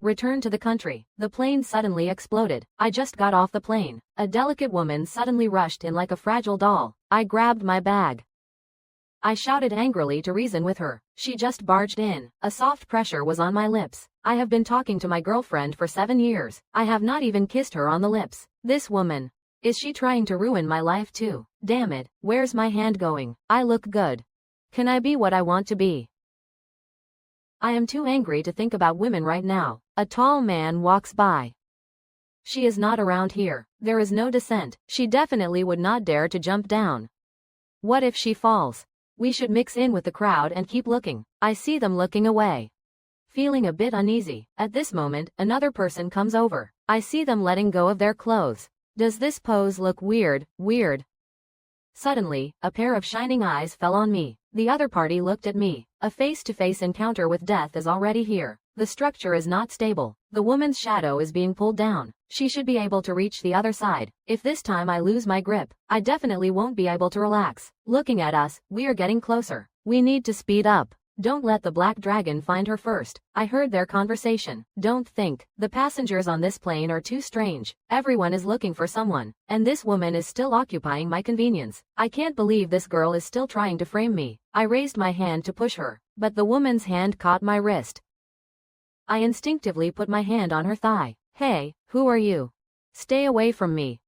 Return to the country. The plane suddenly exploded. I just got off the plane. A delicate woman suddenly rushed in like a fragile doll. I grabbed my bag. I shouted angrily to reason with her. She just barged in. A soft pressure was on my lips. I have been talking to my girlfriend for 7 years. I have not even kissed her on the lips. This woman. Is she trying to ruin my life too? Damn it, where's my hand going? I look good. Can I be what I want to be? I am too angry to think about women right now. A tall man walks by. She is not around here. There is no descent. She definitely would not dare to jump down. What if she falls? We should mix in with the crowd and keep looking. I see them looking away. Feeling a bit uneasy. At this moment, another person comes over. I see them letting go of their clothes. Does this pose look weird? Weird. Suddenly, a pair of shining eyes fell on me. The other party looked at me. A face-to-face encounter with death is already here. The structure is not stable. The woman's shadow is being pulled down. She should be able to reach the other side. If this time I lose my grip, I definitely won't be able to relax. Looking at us, we are getting closer. We need to speed up. Don't let the black dragon find her first. I heard their conversation. Don't think. The passengers on this plane are too strange. Everyone is looking for someone, and this woman is still occupying my convenience. I can't believe this girl is still trying to frame me. I raised my hand to push her, but the woman's hand caught my wrist. I instinctively put my hand on her thigh. Hey, who are you? Stay away from me.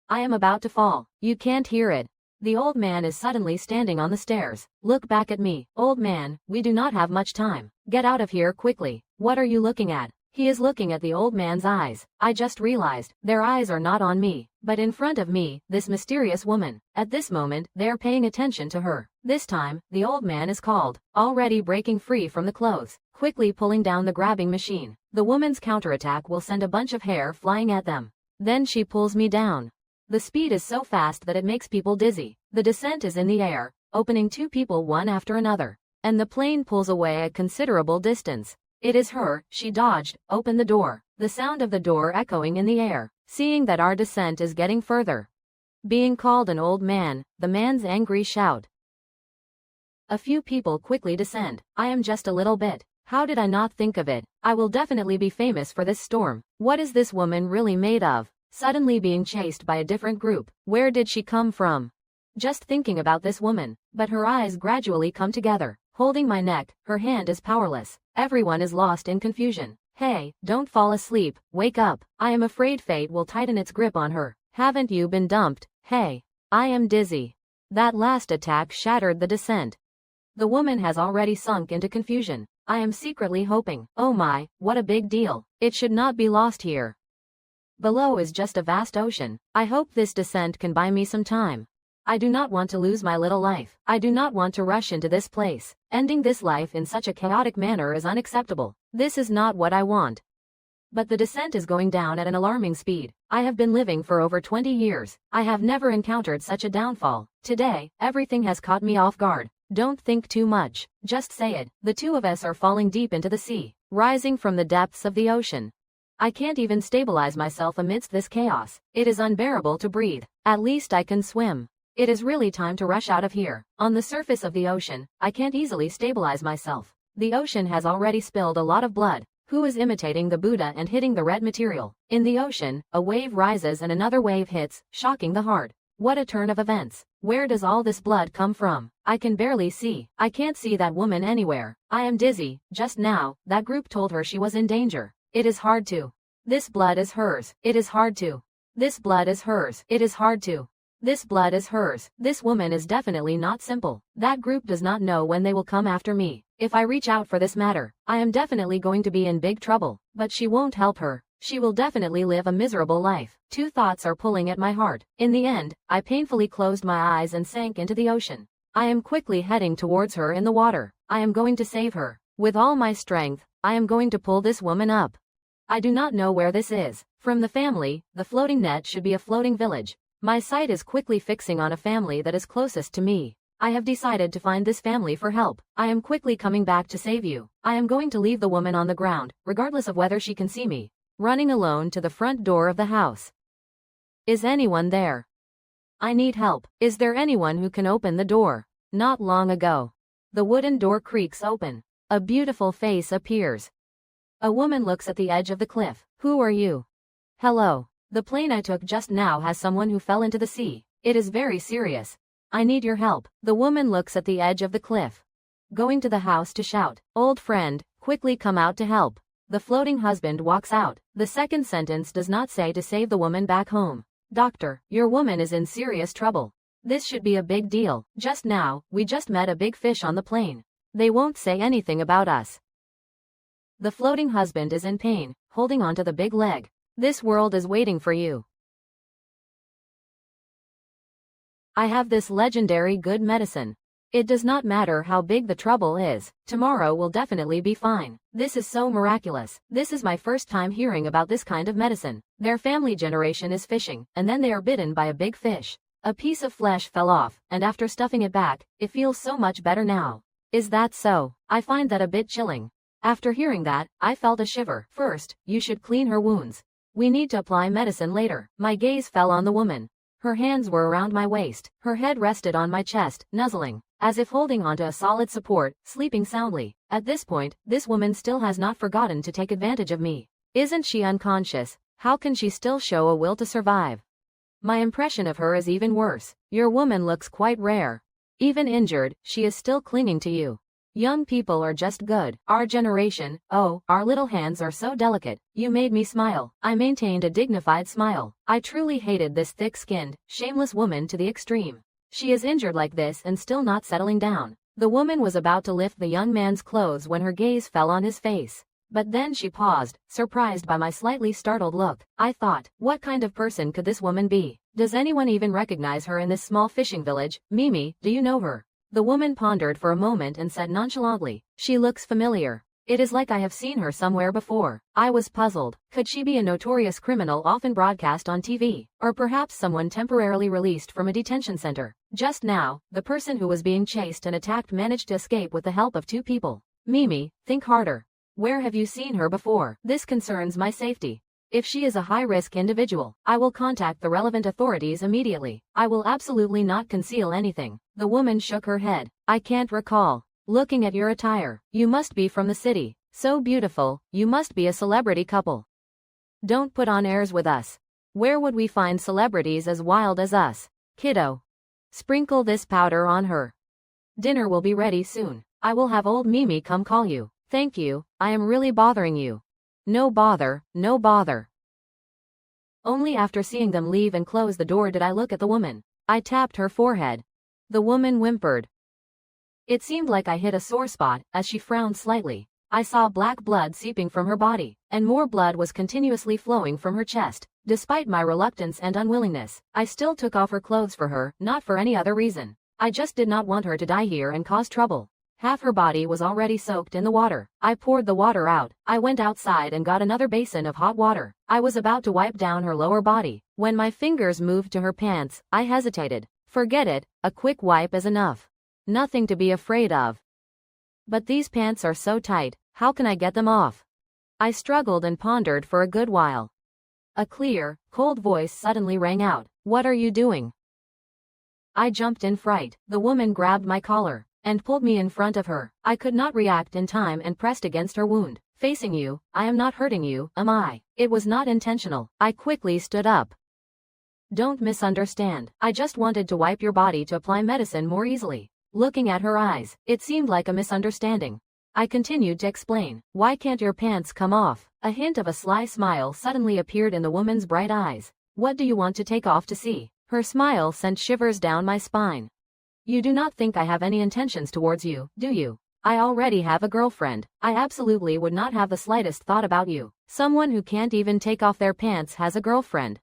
I am about to fall. You can't hear it. The old man is suddenly standing on the stairs. Look back at me. Old man, we do not have much time. Get out of here quickly. What are you looking at? He is looking at the old man's eyes. I just realized, their eyes are not on me, but in front of me, this mysterious woman. At this moment, they are paying attention to her. This time, the old man is called, already breaking free from the clothes, quickly pulling down the grabbing machine. The woman's counterattack will send a bunch of hair flying at them. Then she pulls me down. The speed is so fast that it makes people dizzy. The descent is in the air, opening 2 people one after another, and the plane pulls away a considerable distance. It is her. She dodged, opened the door, the sound of the door echoing in the air, seeing that our descent is getting further. Being called an old man, the man's angry shout. A few people quickly descend. I am just a little bit. How did I not think of it? I will definitely be famous for this storm. What is this woman really made of? Suddenly being chased by a different group. Where did she come from? Just thinking about this woman, but her eyes gradually come together. Holding my neck, her hand is powerless. Everyone is lost in confusion. Hey, don't fall asleep, wake up. I am afraid fate will tighten its grip on her. Haven't you been dumped? Hey, I am dizzy. That last attack shattered the descent. The woman has already sunk into confusion. I am secretly hoping, oh my, what a big deal. It should not be lost here. Below is just a vast ocean. I hope this descent can buy me some time. I do not want to lose my little life. I do not want to rush into this place. Ending this life in such a chaotic manner is unacceptable. This is not what I want. But the descent is going down at an alarming speed. I have been living for over 20 years. I have never encountered such a downfall. Today, everything has caught me off guard. Don't think too much. Just say it. The 2 of us are falling deep into the sea, rising from the depths of the ocean. I can't even stabilize myself amidst this chaos. It is unbearable to breathe. At least I can swim. It is really time to rush out of here. On the surface of the ocean, I can't easily stabilize myself. The ocean has already spilled a lot of blood. Who is imitating the Buddha and hitting the red material? In the ocean, a wave rises and another wave hits, shocking the heart. What a turn of events. Where does all this blood come from? I can barely see. I can't see that woman anywhere. I am dizzy. Just now, that group told her she was in danger. It is hard to. This blood is hers. It is hard to. This blood is hers. It is hard to. This blood is hers. This woman is definitely not simple. That group does not know when they will come after me. If I reach out for this matter, I am definitely going to be in big trouble. But she won't help her. She will definitely live a miserable life. 2 thoughts are pulling at my heart. In the end, I painfully closed my eyes and sank into the ocean. I am quickly heading towards her in the water. I am going to save her. With all my strength, I am going to pull this woman up. I do not know where this is. From the family, the floating net should be a floating village. My sight is quickly fixing on a family that is closest to me. I have decided to find this family for help. I am quickly coming back to save you. I am going to leave the woman on the ground, regardless of whether she can see me. Running alone to the front door of the house. Is anyone there? I need help. Is there anyone who can open the door? Not long ago. The wooden door creaks open. A beautiful face appears. A woman looks at the edge of the cliff. Who are you? Hello. The plane I took just now has someone who fell into the sea. It is very serious. I need your help. The woman looks at the edge of the cliff. Going to the house to shout, old friend, quickly come out to help. The floating husband walks out. The second sentence does not say to save the woman back home. Doctor, your woman is in serious trouble. This should be a big deal. Just now, we just met a big fish on the plane. They won't say anything about us. The floating husband is in pain, holding onto the big leg. This world is waiting for you. I have this legendary good medicine. It does not matter how big the trouble is, tomorrow will definitely be fine. This is so miraculous. This is my first time hearing about this kind of medicine. Their family generation is fishing, and then they are bitten by a big fish. A piece of flesh fell off, and after stuffing it back, it feels so much better now. Is that so? I find that a bit chilling. After hearing that, I felt a shiver. First, you should clean her wounds. We need to apply medicine later. My gaze fell on the woman. Her hands were around my waist. Her head rested on my chest, nuzzling, as if holding onto a solid support, sleeping soundly. At this point, this woman still has not forgotten to take advantage of me. Isn't she unconscious? How can she still show a will to survive? My impression of her is even worse. Your woman looks quite rare. Even injured, she is still clinging to you. Young people are just good. Our generation, oh, our little hands are so delicate. You made me smile. I maintained a dignified smile. I truly hated this thick-skinned, shameless woman to the extreme. She is injured like this and still not settling down. The woman was about to lift the young man's clothes when her gaze fell on his face. But then she paused, surprised by my slightly startled look. I thought, what kind of person could this woman be? Does anyone even recognize her in this small fishing village? Mimi, do you know her? The woman pondered for a moment and said nonchalantly, she looks familiar. It is like I have seen her somewhere before. I was puzzled. Could she be a notorious criminal often broadcast on TV? Or perhaps someone temporarily released from a detention center? Just now, the person who was being chased and attacked managed to escape with the help of 2 people. Mimi, think harder. Where have you seen her before? This concerns my safety. If she is a high-risk individual, I will contact the relevant authorities immediately. I will absolutely not conceal anything. The woman shook her head. I can't recall. Looking at your attire, you must be from the city. So beautiful, you must be a celebrity couple. Don't put on airs with us. Where would we find celebrities as wild as us? Kiddo. Sprinkle this powder on her. Dinner will be ready soon. I will have old Mimi come call you. Thank you, I am really bothering you. No bother, no bother. Only after seeing them leave and close the door did I look at the woman. I tapped her forehead. The woman whimpered. It seemed like I hit a sore spot, as she frowned slightly. I saw black blood seeping from her body, and more blood was continuously flowing from her chest. Despite my reluctance and unwillingness, I still took off her clothes for her, not for any other reason. I just did not want her to die here and cause trouble. Half her body was already soaked in the water. I poured the water out. I went outside and got another basin of hot water. I was about to wipe down her lower body. When my fingers moved to her pants, I hesitated. Forget it, a quick wipe is enough. Nothing to be afraid of. But these pants are so tight, how can I get them off? I struggled and pondered for a good while. A clear, cold voice suddenly rang out. What are you doing? I jumped in fright. The woman grabbed my collar and pulled me in front of her. I could not react in time and pressed against her wound. Facing you, I am not hurting you, am I? It was not intentional. I quickly stood up. Don't misunderstand. I just wanted to wipe your body to apply medicine more easily. Looking at her eyes, it seemed like a misunderstanding. I continued to explain. Why can't your pants come off? A hint of a sly smile suddenly appeared in the woman's bright eyes. What do you want to take off to see? Her smile sent shivers down my spine. You do not think I have any intentions towards you, do you? I already have a girlfriend. I absolutely would not have the slightest thought about you. Someone who can't even take off their pants has a girlfriend.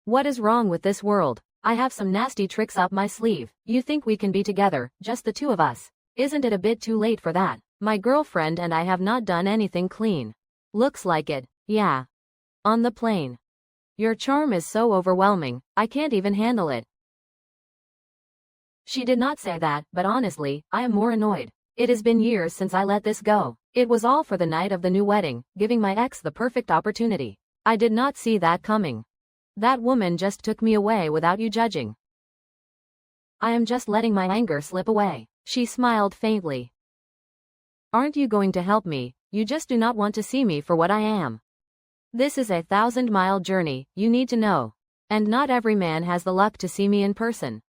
What is wrong with this world? I have some nasty tricks up my sleeve. You think we can be together, just the 2 of us? Isn't it a bit too late for that? My girlfriend and I have not done anything clean. Looks like it, yeah. On the plane. Your charm is so overwhelming, I can't even handle it. She did not say that, but honestly, I am more annoyed. It has been years since I let this go. It was all for the night of the new wedding, giving my ex the perfect opportunity. I did not see that coming. That woman just took me away without you judging. I am just letting my anger slip away. She smiled faintly. Aren't you going to help me? You just do not want to see me for what I am. This is a 1,000-mile journey, you need to know. And not every man has the luck to see me in person.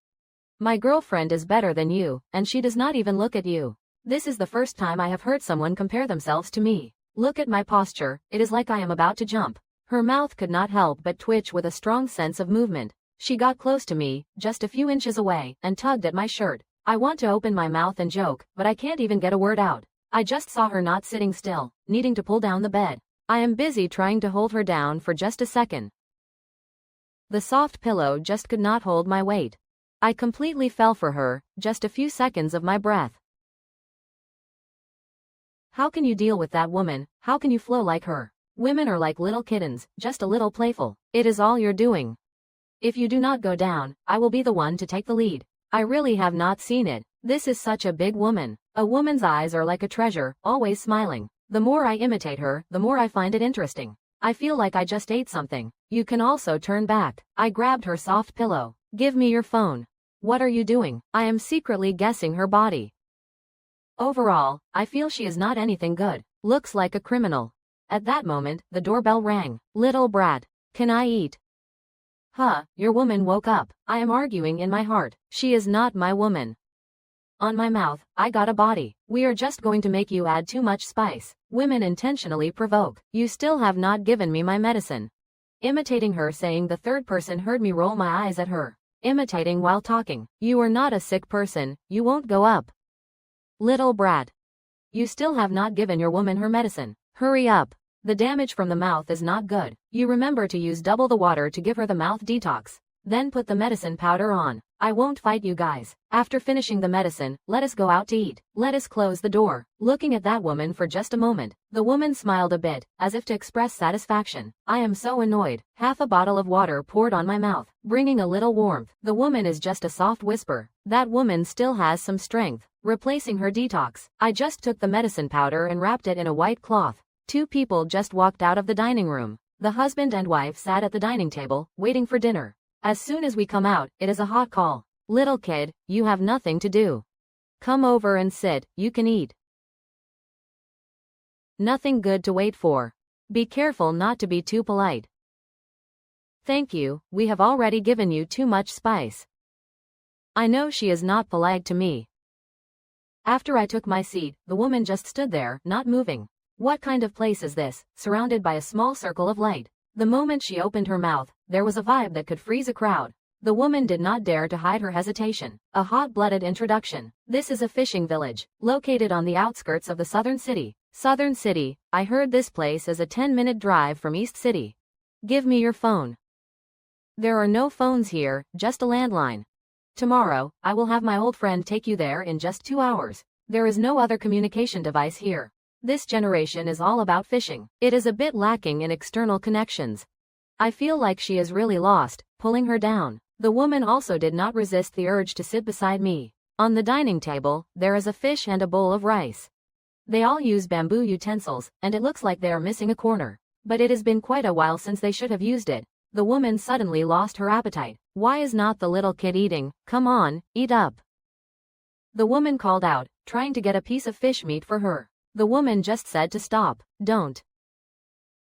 My girlfriend is better than you, and she does not even look at you. This is the first time I have heard someone compare themselves to me. Look at my posture, it is like I am about to jump. Her mouth could not help but twitch with a strong sense of movement. She got close to me, just a few inches away, and tugged at my shirt. I want to open my mouth and joke, but I can't even get a word out. I just saw her not sitting still, needing to pull down the bed. I am busy trying to hold her down for just a second. The soft pillow just could not hold my weight. I completely fell for her, just a few seconds of my breath. How can you deal with that woman? How can you flow like her? Women are like little kittens, just a little playful. It is all you're doing. If you do not go down, I will be the one to take the lead. I really have not seen it. This is such a big woman. A woman's eyes are like a treasure, always smiling. The more I imitate her, the more I find it interesting. I feel like I just ate something. You can also turn back. I grabbed her soft pillow. Give me your phone. What are you doing? I am secretly guessing her body. Overall, I feel she is not anything good. Looks like a criminal. At that moment, the doorbell rang. Little brat. Can I eat? Huh, your woman woke up. I am arguing in my heart. She is not my woman. On my mouth, I got a body. We are just going to make you add too much spice. Women intentionally provoke. You still have not given me my medicine. Imitating her saying the third person heard me roll my eyes at her. Imitating while talking. You are not a sick person, you won't go up. Little brat. You still have not given your woman her medicine. Hurry up. The damage from the mouth is not good. You remember to use double the water to give her the mouth detox. Then put the medicine powder on. I won't fight you guys. After finishing the medicine, let us go out to eat. Let us close the door. Looking at that woman for just a moment, the woman smiled a bit, as if to express satisfaction. I am so annoyed. Half a bottle of water poured on my mouth, bringing a little warmth. The woman is just a soft whisper. That woman still has some strength. Replacing her detox. I just took the medicine powder and wrapped it in a white cloth. Two people just walked out of the dining room. The husband and wife sat at the dining table, waiting for dinner. As soon as we come out, it is a hot call. Little kid, you have nothing to do. Come over and sit, you can eat. Nothing good to wait for. Be careful not to be too polite. Thank you, we have already given you too much spice. I know she is not polite to me. After I took my seat, the woman just stood there, not moving. What kind of place is this, surrounded by a small circle of light? The moment she opened her mouth, there was a vibe that could freeze a crowd. The woman did not dare to hide her hesitation. A hot-blooded introduction. This is a fishing village, located on the outskirts of the southern city. Southern City, I heard this place is a 10-minute drive from East City. Give me your phone. There are no phones here, just a landline. Tomorrow, I will have my old friend take you there in just 2 hours. There is no other communication device here. This generation is all about fishing. It is a bit lacking in external connections. I feel like she is really lost, pulling her down. The woman also did not resist the urge to sit beside me. On the dining table, there is a fish and a bowl of rice. They all use bamboo utensils, and it looks like they are missing a corner. But it has been quite a while since they should have used it. The woman suddenly lost her appetite. Why is not the little kid eating? Come on, eat up. The woman called out, trying to get a piece of fish meat for her. The woman just said to stop. Don't.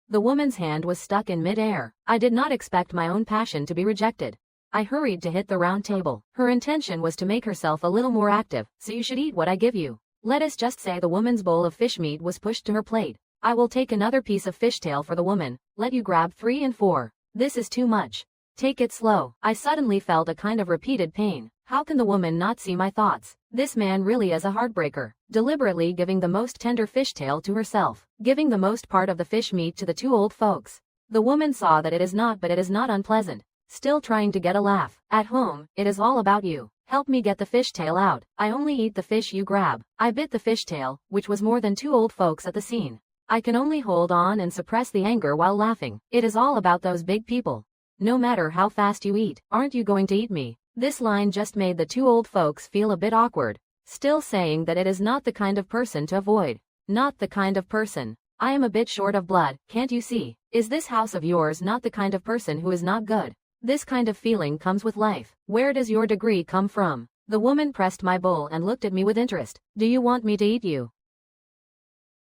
The woman's hand was stuck in mid-air. I did not expect my own passion to be rejected. I hurried to hit the round table. Her intention was to make herself a little more active, so you should eat what I give you. Let us just say the woman's bowl of fish meat was pushed to her plate. I will take another piece of fishtail for the woman. Let you grab 3 and 4. This is too much. Take it slow. I suddenly felt a kind of repeated pain. How can the woman not see my thoughts? This man really is a heartbreaker. Deliberately giving the most tender fishtail to herself. Giving the most part of the fish meat to the 2 old folks. The woman saw that it is not unpleasant. Still trying to get a laugh. At home, it is all about you. Help me get the fishtail out. I only eat the fish you grab. I bit the fishtail, which was more than 2 old folks at the scene. I can only hold on and suppress the anger while laughing. It is all about those big people. No matter how fast you eat, aren't you going to eat me? This line just made the 2 old folks feel a bit awkward. Still saying that it is not the kind of person to avoid. Not the kind of person. I am a bit short of blood, can't you see? Is this house of yours not the kind of person who is not good? This kind of feeling comes with life. Where does your degree come from? The woman pressed my bowl and looked at me with interest. Do you want me to eat you?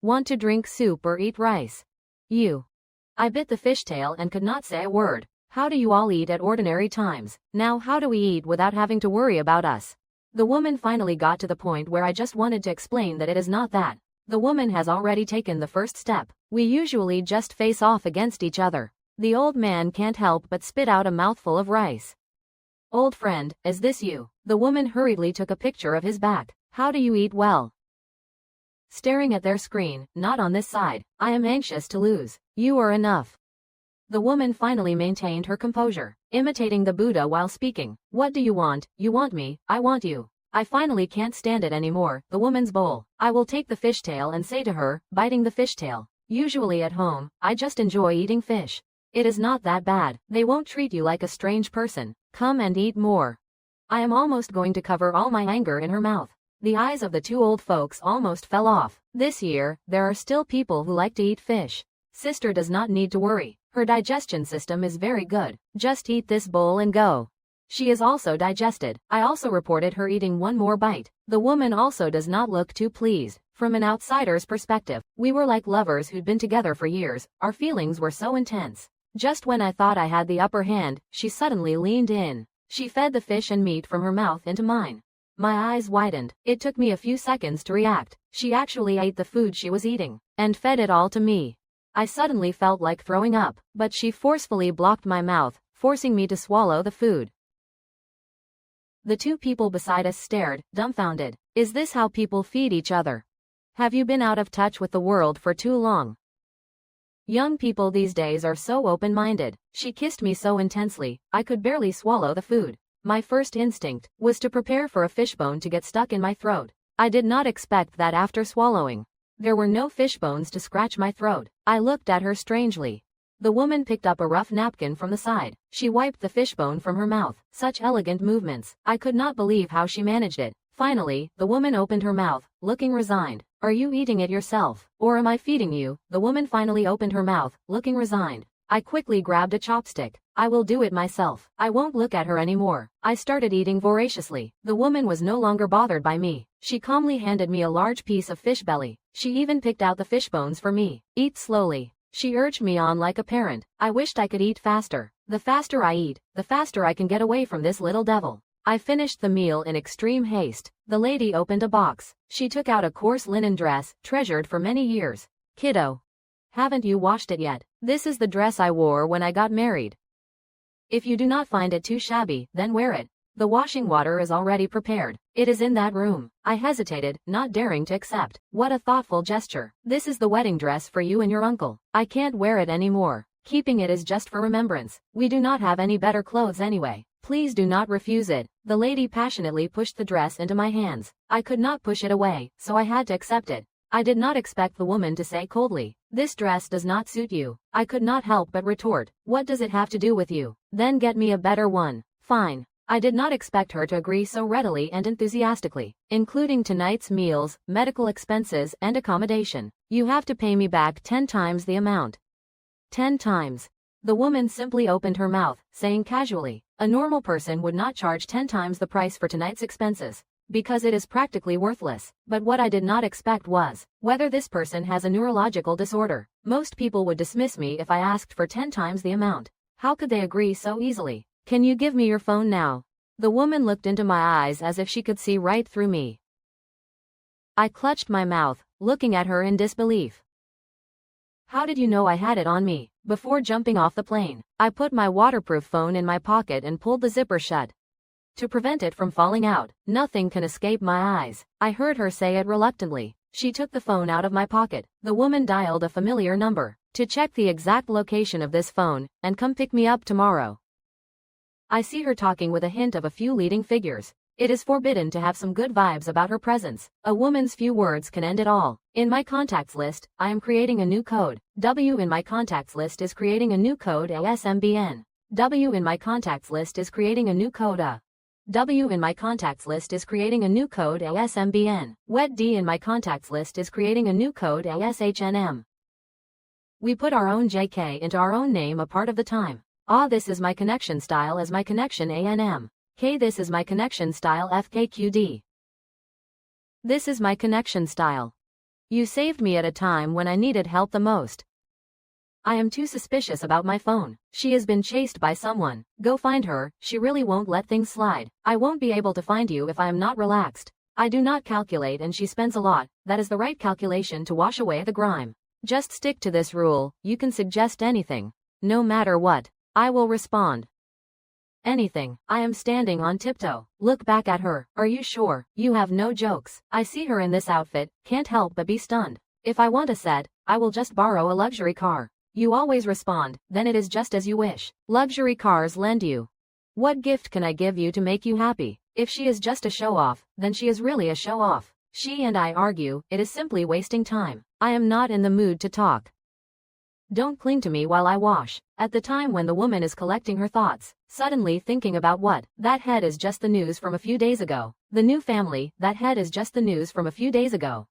Want to drink soup or eat rice? You. I bit the fishtail and could not say a word. How do you all eat at ordinary times? Now how do we eat without having to worry about us? The woman finally got to the point where I just wanted to explain that it is not that. The woman has already taken the first step. We usually just face off against each other. The old man can't help but spit out a mouthful of rice. Old friend, is this you? The woman hurriedly took a picture of his back. How do you eat well? Staring at their screen, not on this side. I am anxious to lose. You are enough. The woman finally maintained her composure, imitating the Buddha while speaking. What do you want? You want me, I want you. I finally can't stand it anymore. The woman's bowl. I will take the fishtail and say to her, biting the fishtail. Usually at home, I just enjoy eating fish. It is not that bad. They won't treat you like a strange person. Come and eat more. I am almost going to cover all my anger in her mouth. The eyes of the two old folks almost fell off. This year, there are still people who like to eat fish. Sister does not need to worry. Her digestion system is very good. Just eat this bowl and go. She is also digested. I also reported her eating one more bite. The woman also does not look too pleased. From an outsider's perspective, we were like lovers who'd been together for years. Our feelings were so intense. Just when I thought I had the upper hand, she suddenly leaned in. She fed the fish and meat from her mouth into mine. My eyes widened. It took me a few seconds to react. She actually ate the food she was eating, and fed it all to me. I suddenly felt like throwing up, but she forcefully blocked my mouth, forcing me to swallow the food. The two people beside us stared, dumbfounded. Is this how people feed each other? Have you been out of touch with the world for too long? Young people these days are so open-minded. She kissed me so intensely, I could barely swallow the food. My first instinct was to prepare for a fishbone to get stuck in my throat. I did not expect that after swallowing. There were no fishbones to scratch my throat. I looked at her strangely. The woman picked up a rough napkin from the side. She wiped the fishbone from her mouth. Such elegant movements. I could not believe how she managed it. Finally, the woman opened her mouth, looking resigned. Are you eating it yourself? Or am I feeding you? The woman finally opened her mouth, looking resigned. I quickly grabbed a chopstick. I will do it myself. I won't look at her anymore. I started eating voraciously. The woman was no longer bothered by me. She calmly handed me a large piece of fish belly. She even picked out the fish bones for me. Eat slowly. She urged me on like a parent. I wished I could eat faster. The faster I eat, the faster I can get away from this little devil. I finished the meal in extreme haste. The lady opened a box. She took out a coarse linen dress, treasured for many years. Kiddo. Haven't you washed it yet? This is the dress I wore when I got married. If you do not find it too shabby, then wear it. The washing water is already prepared. It is in that room. I hesitated, not daring to accept. What a thoughtful gesture. This is the wedding dress for you and your uncle. I can't wear it anymore. Keeping it is just for remembrance. We do not have any better clothes anyway. Please do not refuse it. The lady passionately pushed the dress into my hands. I could not push it away, so I had to accept it. I did not expect the woman to say coldly, "This dress does not suit you." I could not help but retort, "What does it have to do with you? Then get me a better one." Fine. I did not expect her to agree so readily and enthusiastically, including tonight's meals, medical expenses, and accommodation. You have to pay me back 10 times the amount. 10 times. The woman simply opened her mouth, saying casually, "A normal person would not charge 10 times the price for tonight's expenses, because it is practically worthless." But what I did not expect was whether this person has a neurological disorder. Most people would dismiss me if I asked for 10 times the amount. How could they agree so easily? Can you give me your phone now? The woman looked into my eyes as if she could see right through me. I clutched my mouth, looking at her in disbelief. How did you know I had it on me? Before jumping off the plane, I put my waterproof phone in my pocket and pulled the zipper shut to prevent it from falling out. Nothing can escape my eyes. I heard her say it reluctantly. She took the phone out of my pocket. The woman dialed a familiar number. To check the exact location of this phone, and come pick me up tomorrow. I see her talking with a hint of a few leading figures. It is forbidden to have some good vibes about her presence. A woman's few words can end it all. In my contacts list, I am creating a new code. W in my contacts list is creating a new code ASMBN. W in my contacts list is creating a new code A. W in my contacts list is creating a new code ASMBN. Wet D in my contacts list is creating a new code ASHNM. We put our own JK into our own name a part of the time. Ah, this is my connection style as my connection ANM. K, this is my connection style FKQD. This is my connection style. You saved me at a time when I needed help the most. I am too suspicious about my phone. She has been chased by someone. Go find her. She really won't let things slide. I won't be able to find you if I am not relaxed. I do not calculate and she spends a lot. That is the right calculation to wash away the grime. Just stick to this rule. You can suggest anything. No matter what. I will respond. Anything. I am standing on tiptoe. Look back at her. Are you sure? You have no jokes. I see her in this outfit. Can't help but be stunned. If I want a set, I will just borrow a luxury car. You always respond, then it is just as you wish. Luxury cars lend you. What gift can I give you to make you happy? If she is just a show-off, then she is really a show-off. She and I argue, it is simply wasting time. I am not in the mood to talk. Don't cling to me while I wash. At the time when the woman is collecting her thoughts, suddenly thinking about what? That head is just the news from a few days ago. The new family, that head is just the news from a few days ago.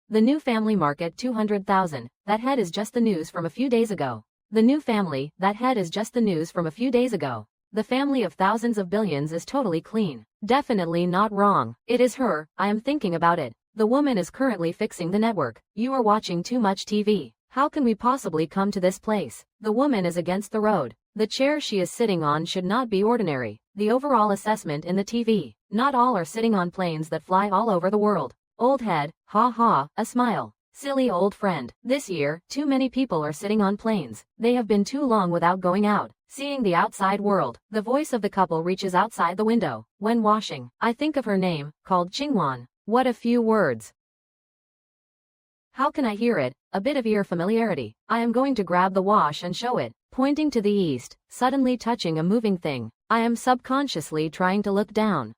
The new family market 200,000, that head is just the news from a few days ago. The new family, that head is just the news from a few days ago. The family of thousands of billions is totally clean. Definitely not wrong. It is her, I am thinking about it. The woman is currently fixing the network. You are watching too much TV. How can we possibly come to this place? The woman is against the road. The chair she is sitting on should not be ordinary. The overall assessment in the TV. Not all are sitting on planes that fly all over the world. Old head, ha ha, a smile. Silly old friend. This year, too many people are sitting on planes. They have been too long without going out, seeing the outside world. The voice of the couple reaches outside the window. When washing, I think of her name, called Qingwan. What a few words. How can I hear it? A bit of ear familiarity. I am going to grab the wash and show it, pointing to the east, suddenly touching a moving thing. I am subconsciously trying to look down.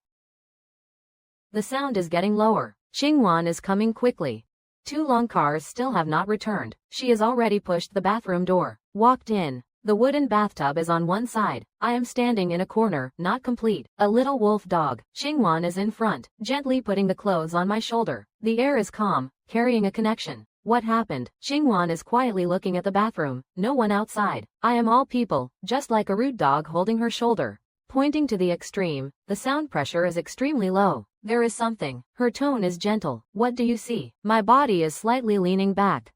The sound is getting lower. Qingwan is coming quickly. 2 long cars still have not returned. She has already pushed the bathroom door. Walked in. The wooden bathtub is on one side. I am standing in a corner, not complete. A little wolf dog. Qingwan is in front, gently putting the clothes on my shoulder. The air is calm, carrying a connection. What happened? Qingwan is quietly looking at the bathroom. No one outside. I am all people, just like a rude dog holding her shoulder. Pointing to the extreme, the sound pressure is extremely low. There is something. Her tone is gentle. What do you see? My body is slightly leaning back.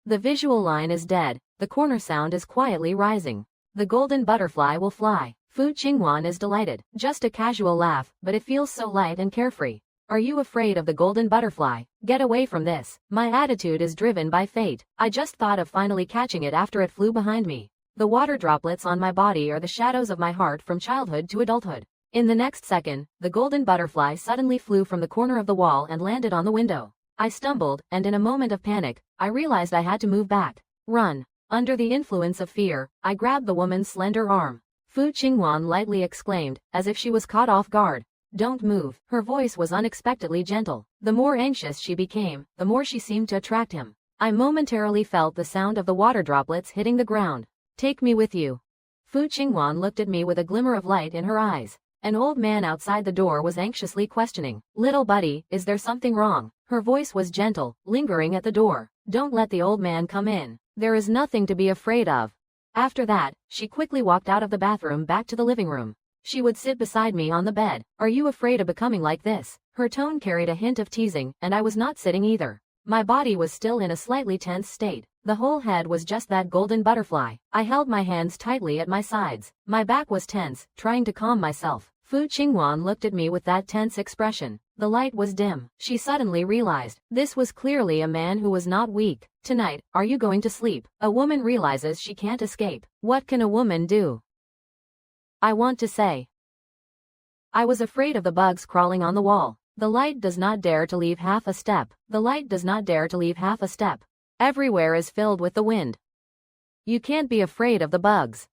The visual line is dead. The corner sound is quietly rising. The golden butterfly will fly. Fu Qingwan is delighted. Just a casual laugh, but it feels so light and carefree. Are you afraid of the golden butterfly? Get away from this. My attitude is driven by fate. I just thought of finally catching it after it flew behind me. The water droplets on my body are the shadows of my heart from childhood to adulthood. In the next second, the golden butterfly suddenly flew from the corner of the wall and landed on the window. I stumbled, and in a moment of panic, I realized I had to move back. Run. Under the influence of fear, I grabbed the woman's slender arm. Fu Qingwan lightly exclaimed, as if she was caught off guard. Don't move. Her voice was unexpectedly gentle. The more anxious she became, the more she seemed to attract him. I momentarily felt the sound of the water droplets hitting the ground. Take me with you. Fu Qingwan looked at me with a glimmer of light in her eyes. An old man outside the door was anxiously questioning. Little buddy, is there something wrong? Her voice was gentle, lingering at the door. Don't let the old man come in. There is nothing to be afraid of. After that, she quickly walked out of the bathroom back to the living room. She would sit beside me on the bed. Are you afraid of becoming like this? Her tone carried a hint of teasing, and I was not sitting either. My body was still in a slightly tense state. The whole head was just that golden butterfly. I held my hands tightly at my sides. My back was tense, trying to calm myself. Fu Qingwan looked at me with that tense expression. The light was dim. She suddenly realized, this was clearly a man who was not weak. Tonight, are you going to sleep? A woman realizes she can't escape. What can a woman do? I want to say. I was afraid of the bugs crawling on the wall. The light does not dare to leave half a step. The light does not dare to leave half a step. Everywhere is filled with the wind. You can't be afraid of the bugs.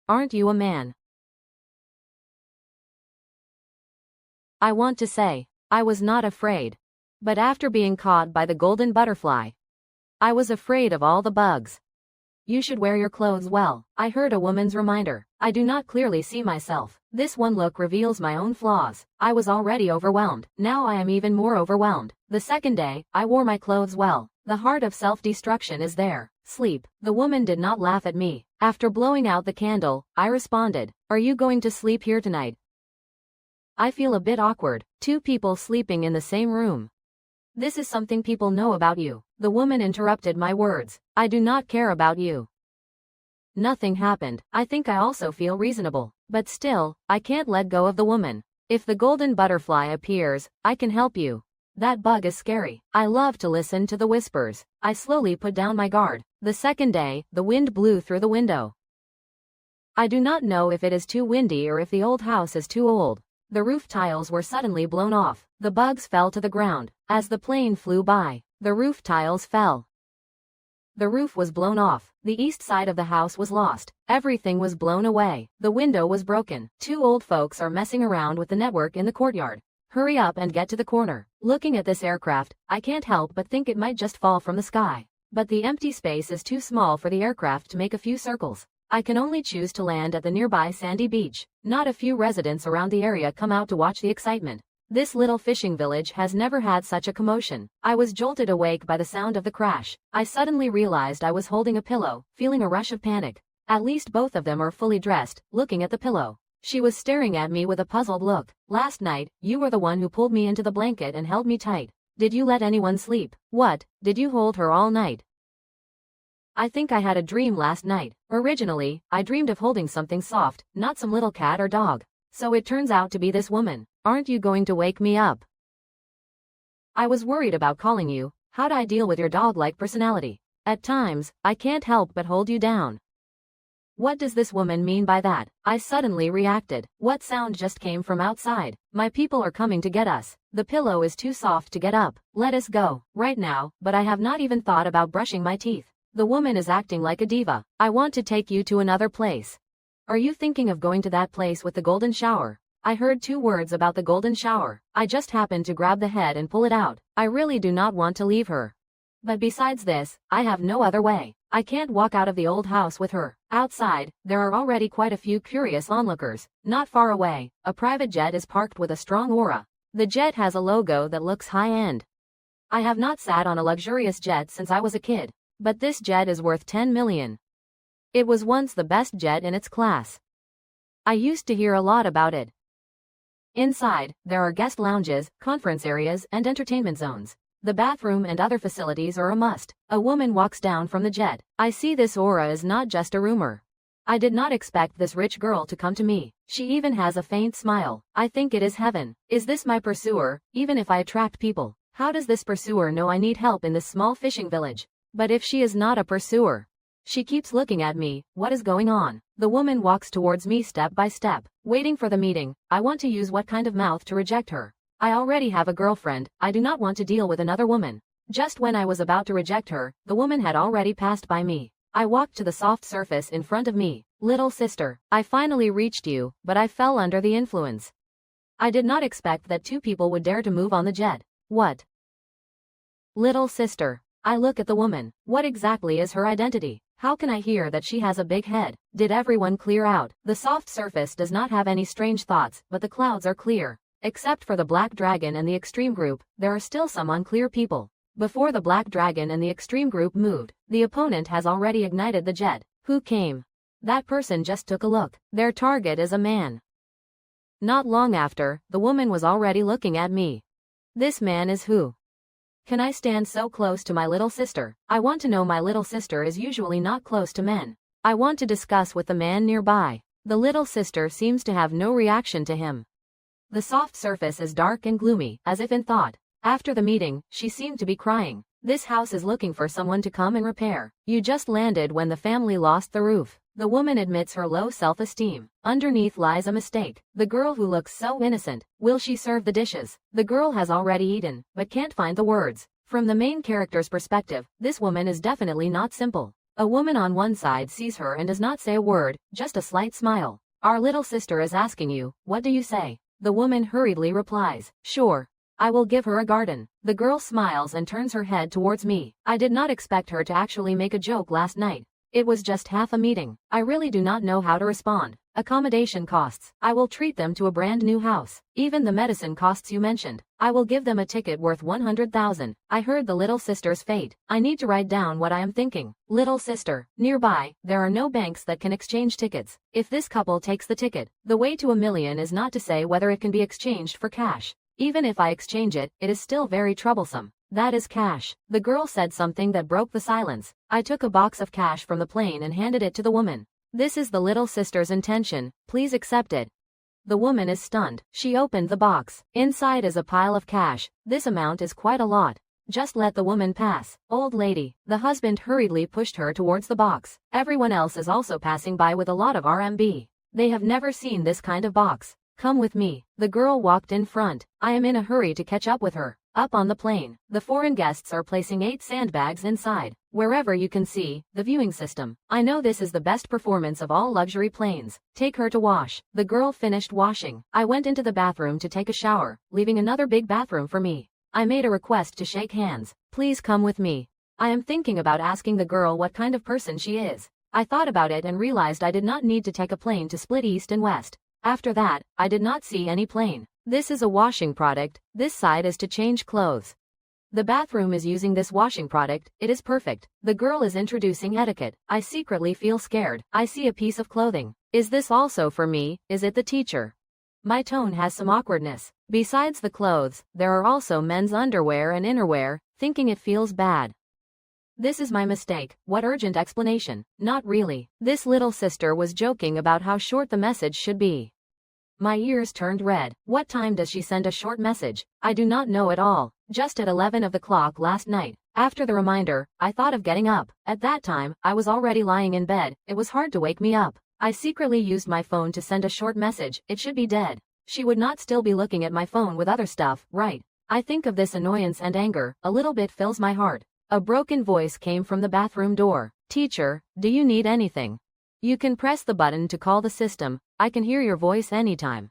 Aren't you a man? I want to say, I was not afraid. But after being caught by the golden butterfly, I was afraid of all the bugs. You should wear your clothes well. I heard a woman's reminder. I do not clearly see myself. This one look reveals my own flaws. I was already overwhelmed. Now I am even more overwhelmed. The second day, I wore my clothes well. The heart of self-destruction is there. Sleep. The woman did not laugh at me. After blowing out the candle, I responded, are you going to sleep here tonight? I feel a bit awkward. 2 people sleeping in the same room. This is something people know about you. The woman interrupted my words. I do not care about you. Nothing happened. I think I also feel reasonable. But still, I can't let go of the woman. If the golden butterfly appears, I can help you. That bug is scary. I love to listen to the whispers. I slowly put down my guard. The second day, the wind blew through the window. I do not know if it is too windy or if the old house is too old. The roof tiles were suddenly blown off. The bugs fell to the ground. As the plane flew by, the roof tiles fell. The roof was blown off. The east side of the house was lost. Everything was blown away. The window was broken. Two old folks are messing around with the network in the courtyard. Hurry up and get to the corner. Looking at this aircraft, I can't help but think it might just fall from the sky. But the empty space is too small for the aircraft to make a few circles. I can only choose to land at the nearby sandy beach. Not a few residents around the area come out to watch the excitement. This little fishing village has never had such a commotion. I was jolted awake by the sound of the crash. I suddenly realized I was holding a pillow, feeling a rush of panic. At least both of them are fully dressed, looking at the pillow. She was staring at me with a puzzled look. Last night, you were the one who pulled me into the blanket and held me tight. Did you let anyone sleep? What? Did you hold her all night? I think I had a dream last night. Originally, I dreamed of holding something soft, not some little cat or dog. So it turns out to be this woman. Aren't you going to wake me up? I was worried about calling you. How'd I deal with your dog-like personality? At times, I can't help but hold you down. What does this woman mean by that? I suddenly reacted. What sound just came from outside? My people are coming to get us. The pillow is too soft to get up. Let us go. Right now, but I have not even thought about brushing my teeth. The woman is acting like a diva. I want to take you to another place. Are you thinking of going to that place with the golden shower? I heard 2 words about the golden shower. I just happened to grab the head and pull it out. I really do not want to leave her. But besides this, I have no other way. I can't walk out of the old house with her. Outside, there are already quite a few curious onlookers. Not far away, a private jet is parked with a strong aura. The jet has a logo that looks high-end. I have not sat on a luxurious jet since I was a kid. But this jet is worth 10 million. It was once the best jet in its class. I used to hear a lot about it. Inside, there are guest lounges, conference areas, and entertainment zones. The bathroom and other facilities are a must. A woman walks down from the jet. I see this aura is not just a rumor. I did not expect this rich girl to come to me. She even has a faint smile. I think it is heaven. Is this my pursuer, even if I attract people? How does this pursuer know I need help in this small fishing village? But if she is not a pursuer? She keeps looking at me. What is going on? The woman walks towards me step by step. Waiting for the meeting. I want to use what kind of mouth to reject her. I already have a girlfriend. I do not want to deal with another woman. Just when I was about to reject her, the woman had already passed by me. I walked to the soft surface in front of me. Little sister, I finally reached you, but I fell under the influence. I did not expect that 2 people would dare to move on the jet. What? Little sister. I look at the woman. What exactly is her identity? How can I hear that she has a big head? Did everyone clear out? The soft surface does not have any strange thoughts, but the clouds are clear. Except for the Black Dragon and the Extreme Group, there are still some unclear people. Before the Black Dragon and the Extreme Group moved, the opponent has already ignited the jet. Who came? That person just took a look. Their target is a man. Not long after, the woman was already looking at me. This man is who? Can I stand so close to my little sister? I want to know. My little sister is usually not close to men. I want to discuss with the man nearby. The little sister seems to have no reaction to him. The soft surface is dark and gloomy, as if in thought. After the meeting, she seemed to be crying. This house is looking for someone to come and repair. You just landed when the family lost the roof. The woman admits her low self-esteem. Underneath lies a mistake. The girl who looks so innocent. Will she serve the dishes? The girl has already eaten, but can't find the words. From the main character's perspective, this woman is definitely not simple. A woman on one side sees her and does not say a word, just a slight smile. Our little sister is asking you, what do you say? The woman hurriedly replies, sure. I will give her a garden. The girl smiles and turns her head towards me. I did not expect her to actually make a joke last night. It was just half a meeting. I really do not know how to respond. Accommodation costs. I will treat them to a brand new house. Even the medicine costs you mentioned. I will give them a ticket worth 100,000. I heard the little sister's fate. I need to write down what I am thinking. Little sister. Nearby, there are no banks that can exchange tickets. If this couple takes the ticket, the way to $1 million is not to say whether it can be exchanged for cash. Even if I exchange it, it is still very troublesome. That is cash. The girl said something that broke the silence. I took a box of cash from the plane and handed it to the woman. This is the little sister's intention, please accept it. The woman is stunned. She opened the box. Inside is a pile of cash. This amount is quite a lot. Just let the woman pass. Old lady. The husband hurriedly pushed her towards the box. Everyone else is also passing by with a lot of RMB. They have never seen this kind of box. Come with me. The girl walked in front. I am in a hurry to catch up with her. Up on the plane, the foreign guests are placing 8 sandbags inside. Wherever you can see, the viewing system. I know this is the best performance of all luxury planes. Take her to wash. The girl finished washing. I went into the bathroom to take a shower, leaving another big bathroom for me. I made a request to shake hands. Please come with me. I am thinking about asking the girl what kind of person she is. I thought about it and realized I did not need to take a plane to split east and west. After that, I did not see any plane. This is a washing product. This side is to change clothes. The bathroom is using this washing product. It is perfect. The girl is introducing etiquette. I secretly feel scared. I see a piece of clothing. Is this also for me? Is it the teacher? My tone has some awkwardness. Besides the clothes, there are also men's underwear and innerwear, thinking it feels bad. This is my mistake. What urgent explanation? Not really. This little sister was joking about how short the message should be. My ears turned red. What time does she send a short message? I do not know at all. Just at 11 of the clock last night. After the reminder, I thought of getting up. At that time, I was already lying in bed. It was hard to wake me up. I secretly used my phone to send a short message. It should be dead. She would not still be looking at my phone with other stuff, right? I think of this annoyance and anger. A little bit fills my heart. A broken voice came from the bathroom door. Teacher, do you need anything? You can press the button to call the system. I can hear your voice anytime.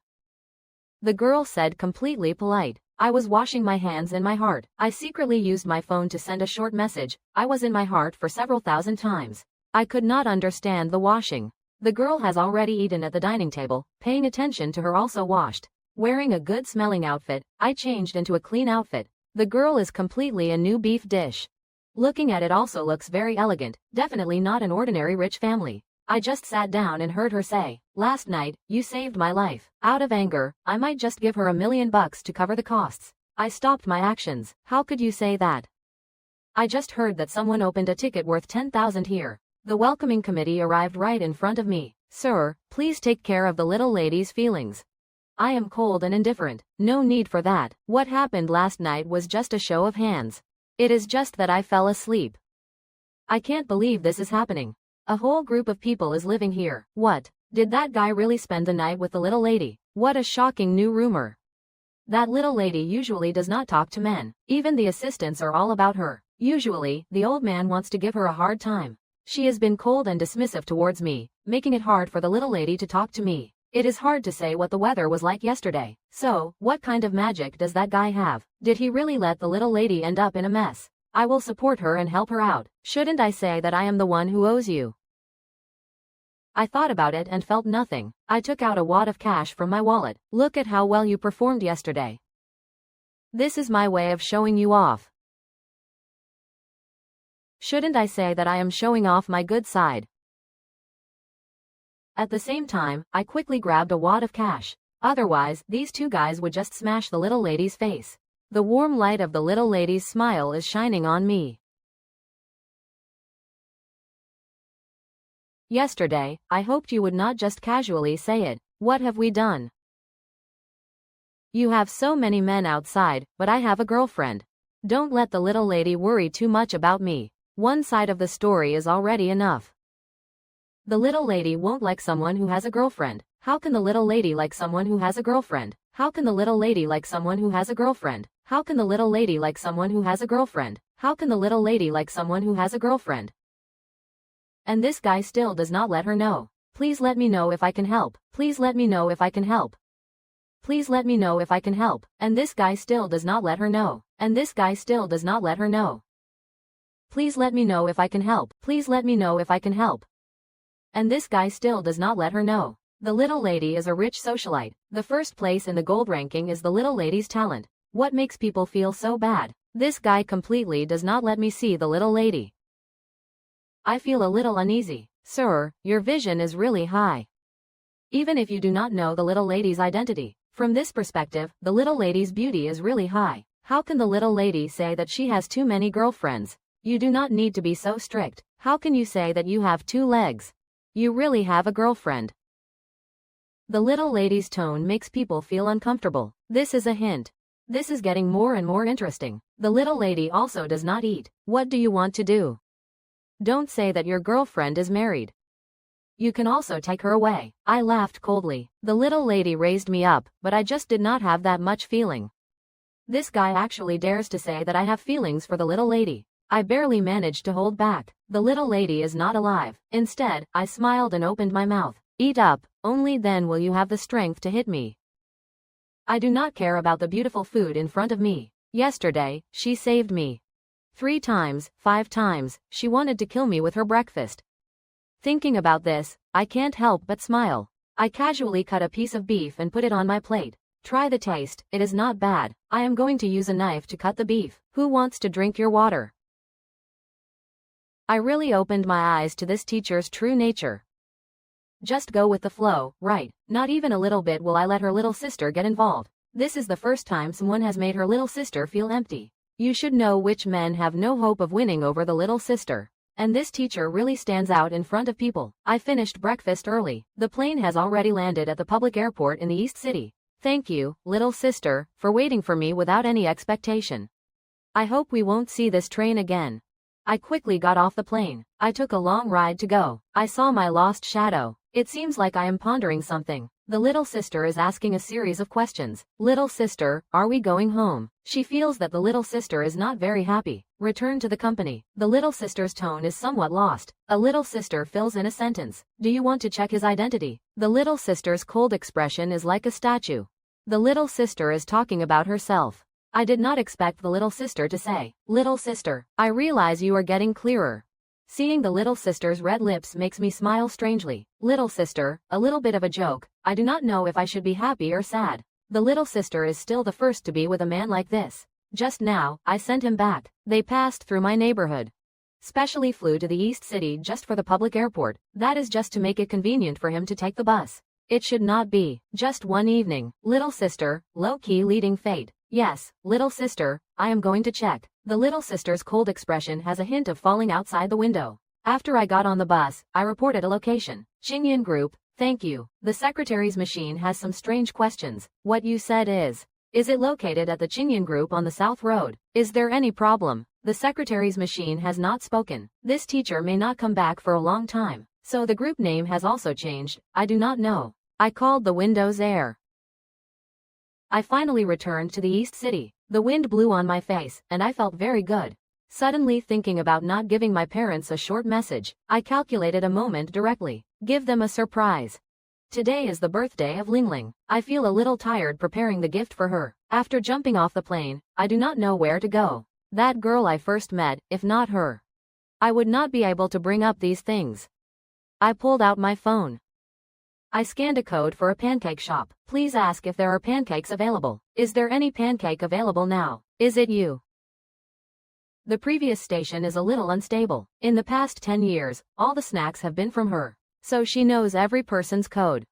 The girl said, completely polite. I was washing my hands in my heart. I secretly used my phone to send a short message. I was in my heart for several thousand times. I could not understand the washing. The girl has already eaten at the dining table, paying attention to her also washed. Wearing a good smelling outfit, I changed into a clean outfit. The girl is completely a new beef dish. Looking at it also looks very elegant, definitely not an ordinary rich family. I just sat down and heard her say, last night, you saved my life. Out of anger, I might just give her $1 million to cover the costs. I stopped my actions. How could you say that? I just heard that someone opened a ticket worth 10,000 here. The welcoming committee arrived right in front of me. Sir, please take care of the little lady's feelings. I am cold and indifferent. No need for that. What happened last night was just a show of hands. It is just that I fell asleep. I can't believe this is happening. A whole group of people is living here. What? Did that guy really spend the night with the little lady? What a shocking new rumor. That little lady usually does not talk to men. Even the assistants are all about her. Usually, the old man wants to give her a hard time. She has been cold and dismissive towards me, making it hard for the little lady to talk to me. It is hard to say what the weather was like yesterday. So, what kind of magic does that guy have? Did he really let the little lady end up in a mess? I will support her and help her out. Shouldn't I say that I am the one who owes you? I thought about it and felt nothing. I took out a wad of cash from my wallet. Look at how well you performed yesterday. This is my way of showing you off. Shouldn't I say that I am showing off my good side? At the same time, I quickly grabbed a wad of cash. Otherwise, these two guys would just smash the little lady's face. The warm light of the little lady's smile is shining on me. Yesterday, I hoped you would not just casually say it. What have we done? You have so many men outside, but I have a girlfriend. Don't let the little lady worry too much about me. One side of the story is already enough. The little lady won't like someone who has a girlfriend. How can the little lady like someone who has a girlfriend? How can the little lady like someone who has a girlfriend? How can the little lady like someone who has a girlfriend? How can the little lady like someone who has a girlfriend? And this guy still does not let her know. Please let me know if I can help. Please let me know if I can help. Please let me know if I can help. And this guy still does not let her know. And this guy still does not let her know. Please let me know if I can help. Please let me know if I can help. And this guy still does not let her know. The little lady is a rich socialite. The first place in the gold ranking is the little lady's talent. What makes people feel so bad? This guy completely does not let me see the little lady. I feel a little uneasy. Sir, your vision is really high. Even if you do not know the little lady's identity. From this perspective, the little lady's beauty is really high. How can the little lady say that she has too many girlfriends? You do not need to be so strict. How can you say that you have 2 legs? You really have a girlfriend. The little lady's tone makes people feel uncomfortable. This is a hint. This is getting more and more interesting. The little lady also does not eat. What do you want to do? Don't say that your girlfriend is married. You can also take her away. I laughed coldly. The little lady raised me up, but I just did not have that much feeling. This guy actually dares to say that I have feelings for the little lady. I barely managed to hold back. The little lady is not alive. Instead, I smiled and opened my mouth. Eat up, only then will you have the strength to hit me. I do not care about the beautiful food in front of me. Yesterday, she saved me. 3 times, 5 times, she wanted to kill me with her breakfast. Thinking about this, I can't help but smile. I casually cut a piece of beef and put it on my plate. Try the taste, it is not bad. I am going to use a knife to cut the beef. Who wants to drink your water? I really opened my eyes to this teacher's true nature. Just go with the flow, right? Not even a little bit will I let her little sister get involved. This is the first time someone has made her little sister feel empty. You should know which men have no hope of winning over the little sister. And this teacher really stands out in front of people. I finished breakfast early. The plane has already landed at the public airport in the East City. Thank you, little sister, for waiting for me without any expectation. I hope we won't see this train again. I quickly got off the plane. I took a long ride to go. I saw my lost shadow. It seems like I am pondering something. The little sister is asking a series of questions. Little sister, are we going home? She feels that the little sister is not very happy. Return to the company. The little sister's tone is somewhat lost. A little sister fills in a sentence. Do you want to check his identity? The little sister's cold expression is like a statue. The little sister is talking about herself. I did not expect the little sister to say, little sister, I realize you are getting clearer. Seeing the little sister's red lips makes me smile strangely. Little sister, a little bit of a joke. I do not know if I should be happy or sad. The little sister is still the first to be with a man like this. Just now, I sent him back. They passed through my neighborhood. Specially flew to the East City just for the public airport. That is just to make it convenient for him to take the bus. It should not be. Just one evening. Little sister, low-key leading fate. Yes, little sister, I am going to check. The little sister's cold expression has a hint of falling outside the window. After I got on the bus, I reported a location. Qingyan Group, thank you. The secretary's machine has some strange questions. What you said is it located at the Qingyan Group on the South Road? Is there any problem? The secretary's machine has not spoken. This teacher may not come back for a long time. So the group name has also changed. I do not know. I called the Windows Air. I finally returned to the East City. The wind blew on my face, and I felt very good. Suddenly thinking about not giving my parents a short message, I calculated a moment directly. Give them a surprise. Today is the birthday of Lingling. I feel a little tired preparing the gift for her. After jumping off the plane, I do not know where to go. That girl I first met, if not her, I would not be able to bring up these things. I pulled out my phone. I scanned a code for a pancake shop. Please ask if there are pancakes available. Is there any pancake available now? Is it you? The previous station is a little unstable. In the past 10 years, all the snacks have been from her. So she knows every person's code.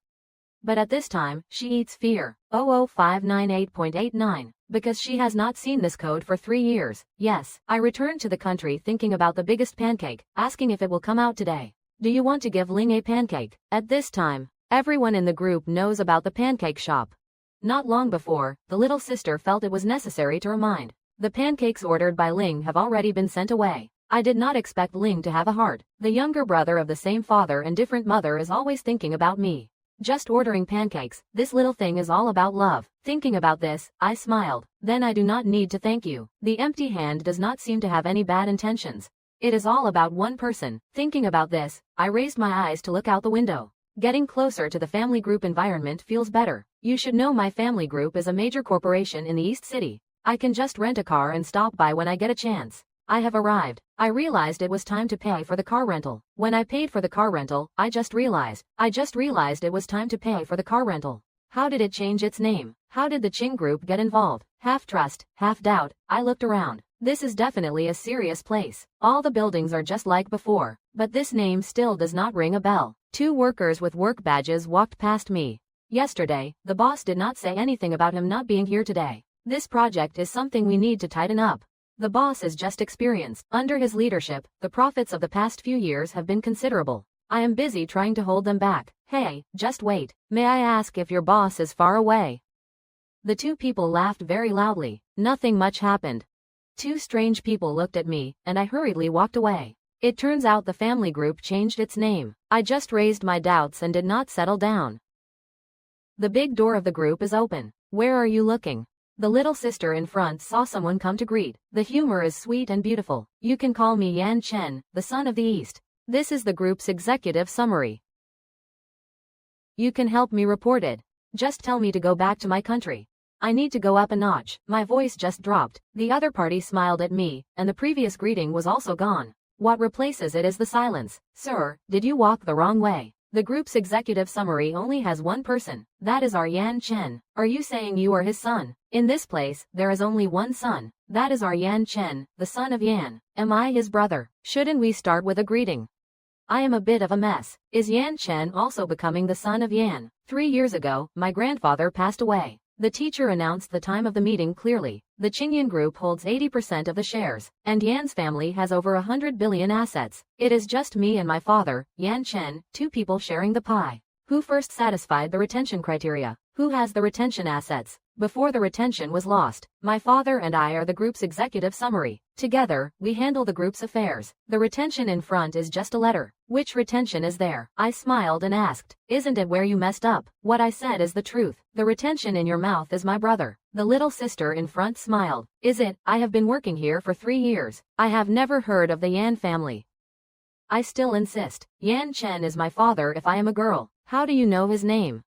But at this time, she eats fear. 00598.89. Because she has not seen this code for 3 years. Yes, I returned to the country thinking about the biggest pancake, asking if it will come out today. Do you want to give Ling a pancake? At this time, everyone in the group knows about the pancake shop. Not long before, the little sister felt it was necessary to remind. The pancakes ordered by Ling have already been sent away. I did not expect Ling to have a heart. The younger brother of the same father and different mother is always thinking about me. Just ordering pancakes, this little thing is all about love. Thinking about this, I smiled. Then I do not need to thank you. The empty hand does not seem to have any bad intentions. It is all about one person. Thinking about this, I raised my eyes to look out the window. Getting closer to the family group environment feels better. You should know my family group is a major corporation in the East City. I can just rent a car and stop by when I get a chance. I have arrived. I realized it was time to pay for the car rental. When I paid for the car rental, I just realized it was time to pay for the car rental. How did it change its name? How did the Qing group get involved? Half trust, half doubt. I looked around. This is definitely a serious place. All the buildings are just like before, but this name still does not ring a bell. 2 workers with work badges walked past me. Yesterday, the boss did not say anything about him not being here today. This project is something we need to tighten up. The boss is just experienced. Under his leadership, the profits of the past few years have been considerable. I am busy trying to hold them back. Hey, just wait. May I ask if your boss is far away? The two people laughed very loudly. Nothing much happened. Two strange people looked at me, and I hurriedly walked away. It turns out the family group changed its name. I just raised my doubts and did not settle down. The big door of the group is open. Where are you looking? The little sister in front saw someone come to greet. The humor is sweet and beautiful. You can call me Yan Chen, the son of the East. This is the group's executive summary. You can help me report it. Just tell me to go back to my country. I need to go up a notch. My voice just dropped. The other party smiled at me, and the previous greeting was also gone. What replaces it is the silence. Sir, did you walk the wrong way? The group's executive summary only has one person. That is our Yan Chen. Are you saying you are his son? In this place, there is only one son. That is our Yan Chen, the son of Yan. Am I his brother? Shouldn't we start with a greeting? I am a bit of a mess. Is Yan Chen also becoming the son of Yan? 3 years ago, my grandfather passed away. The teacher announced the time of the meeting clearly. The Qingyan Group holds 80% of the shares, and Yan's family has over 100 billion assets. It is just me and my father, Yan Chen, two people sharing the pie. Who first satisfied the retention criteria? Who has the retention assets? Before the retention was lost, my father and I are the group's executive summary. Together, we handle the group's affairs. The retention in front is just a letter. Which retention is there? I smiled and asked, isn't it where you messed up? What I said is the truth. The retention in your mouth is my brother. The little sister in front smiled. Is it? I have been working here for 3 years. I have never heard of the Yan family. I still insist. Yan Chen is my father if I am a girl. How do you know his name?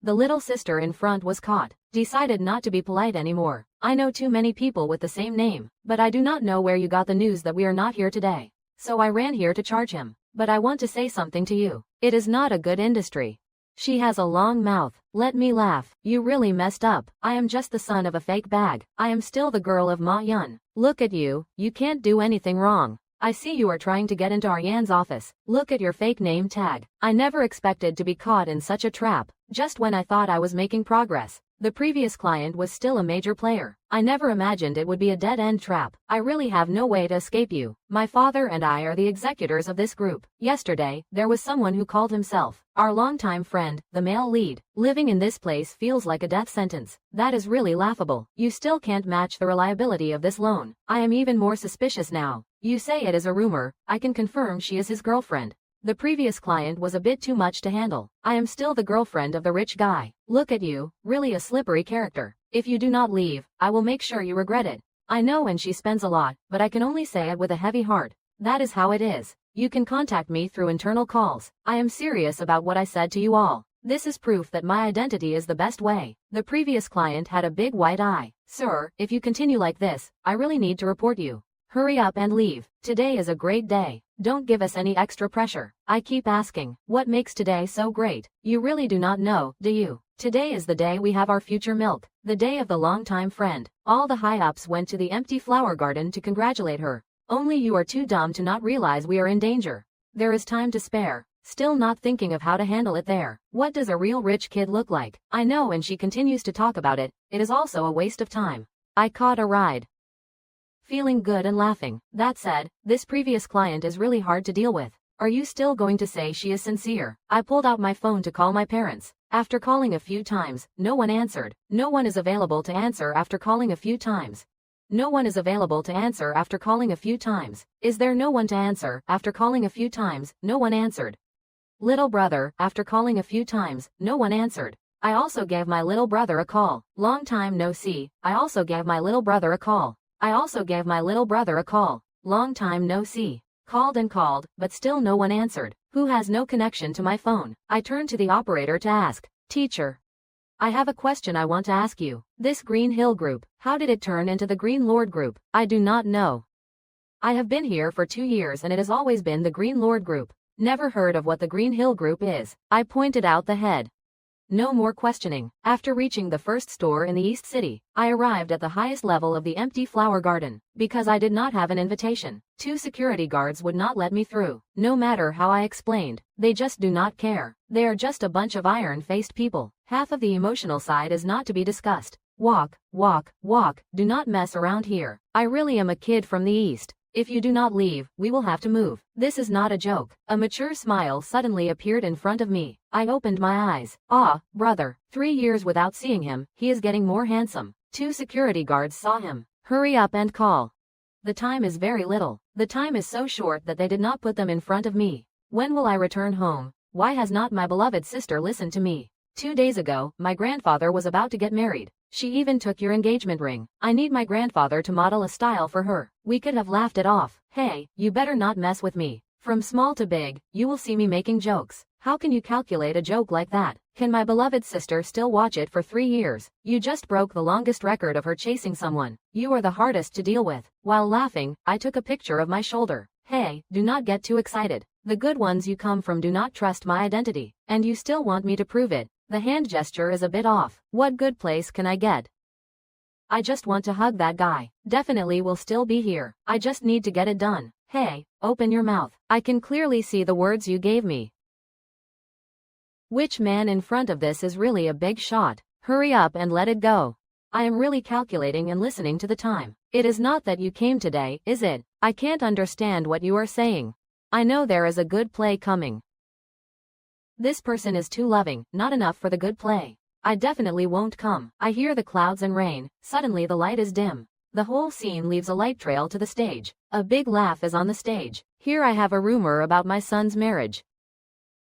The little sister in front was caught. Decided not to be polite anymore. I know too many people with the same name, but I do not know where you got the news that we are not here today. So I ran here to charge him. But I want to say something to you. It is not a good industry. She has a long mouth. Let me laugh. You really messed up. I am just the son of a fake bag. I am still the girl of Ma Yun. Look at you. You can't do anything wrong. I see you are trying to get into our Yan's office. Look at your fake name tag. I never expected to be caught in such a trap. Just when I thought I was making progress. The previous client was still a major player. I never imagined it would be a dead-end trap. I really have no way to escape you. My father and I are the executors of this group. Yesterday, there was someone who called himself our longtime friend, the male lead. Living in this place feels like a death sentence. That is really laughable. You still can't match the reliability of this loan. I am even more suspicious now. You say it is a rumor. I can confirm she is his girlfriend. The previous client was a bit too much to handle. I am still the girlfriend of the rich guy. Look at you, really a slippery character. If you do not leave, I will make sure you regret it. I know and she spends a lot, but I can only say it with a heavy heart. That is how it is. You can contact me through internal calls. I am serious about what I said to you all. This is proof that my identity is the best way. The previous client had a big white eye. Sir, if you continue like this, I really need to report you. Hurry up and leave. Today is a great day. Don't give us any extra pressure. I keep asking, what makes today so great? You really do not know, do you? Today is the day we have our future milk. The day of the longtime friend. All the high-ups went to the empty flower garden to congratulate her. Only you are too dumb to not realize we are in danger. There is time to spare. Still not thinking of how to handle it there. What does a real rich kid look like? I know and she continues to talk about it. It is also a waste of time. I caught a ride. Feeling good and laughing. That said, this previous client is really hard to deal with. Are you still going to say she is sincere? I pulled out my phone to call my parents. After calling a few times, no one answered. No one is available to answer after calling a few times. No one is available to answer after calling a few times. Is there no one to answer? After calling a few times, no one answered. Little brother, after calling a few times, no one answered. I also gave my little brother a call. Long time no see. I also gave my little brother a call. I also gave my little brother a call. Long time no see. Called and called, but still no one answered. Who has no connection to my phone? I turned to the operator to ask, Teacher, I have a question I want to ask you. This Green Hill Group, how did it turn into the Green Lord Group? I do not know. I have been here for 2 years and it has always been the Green Lord Group. Never heard of what the Green Hill Group is. I pointed out the head. No more questioning. After reaching the first store in the East City, I arrived at the highest level of the empty flower garden. Because I did not have an invitation, 2 security guards would not let me through. No matter how I explained, they just do not care. They are just a bunch of iron-faced people. Half of the emotional side is not to be discussed. Walk, walk, walk, do not mess around here. I really am a kid from the East. If you do not leave, we will have to move. This is not a joke. A mature smile suddenly appeared in front of me. I opened my eyes. Ah, brother. 3 years without seeing him, he is getting more handsome. 2 security guards saw him. Hurry up and call. The time is very little. The time is so short that they did not put them in front of me. When will I return home? Why has not my beloved sister listened to me? 2 days ago, my grandfather was about to get married. She even took your engagement ring. I need my grandfather to model a style for her. We could have laughed it off. Hey, you better not mess with me. From small to big, you will see me making jokes. How can you calculate a joke like that? Can my beloved sister still watch it for 3 years? You just broke the longest record of her chasing someone. You are the hardest to deal with. While laughing, I took a picture of my shoulder. Hey, do not get too excited. The good ones you come from do not trust my identity. And you still want me to prove it. The hand gesture is a bit off. What good place can I get? I just want to hug that guy. Definitely will still be here. I just need to get it done. Hey, open your mouth. I can clearly see the words you gave me. Which man in front of this is really a big shot? Hurry up and let it go. I am really calculating and listening to the time. It is not that you came today, is it? I can't understand what you are saying. I know there is a good play coming. This person is too loving, not enough for the good play. I definitely won't come. I hear the clouds and rain. Suddenly the light is dim. The whole scene leaves a light trail to the stage. A big laugh is on the stage. Here I have a rumor about my son's marriage.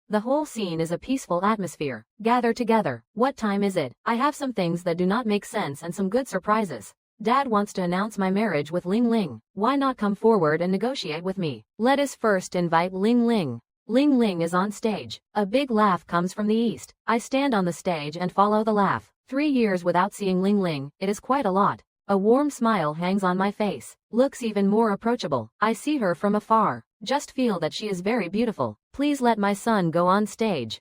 The whole scene is a peaceful atmosphere. Gather together. What time is it? I have some things that do not make sense and some good surprises. Dad wants to announce my marriage with Ling Ling. Why not come forward and negotiate with me? Let us first invite Ling Ling. Ling Ling is on stage. A big laugh comes from the east. I stand on the stage and follow the laugh. 3 years without seeing Ling Ling, it is quite a lot. A warm smile hangs on my face. Looks even more approachable. I see her from afar. Just feel that she is very beautiful. Please let my son go on stage.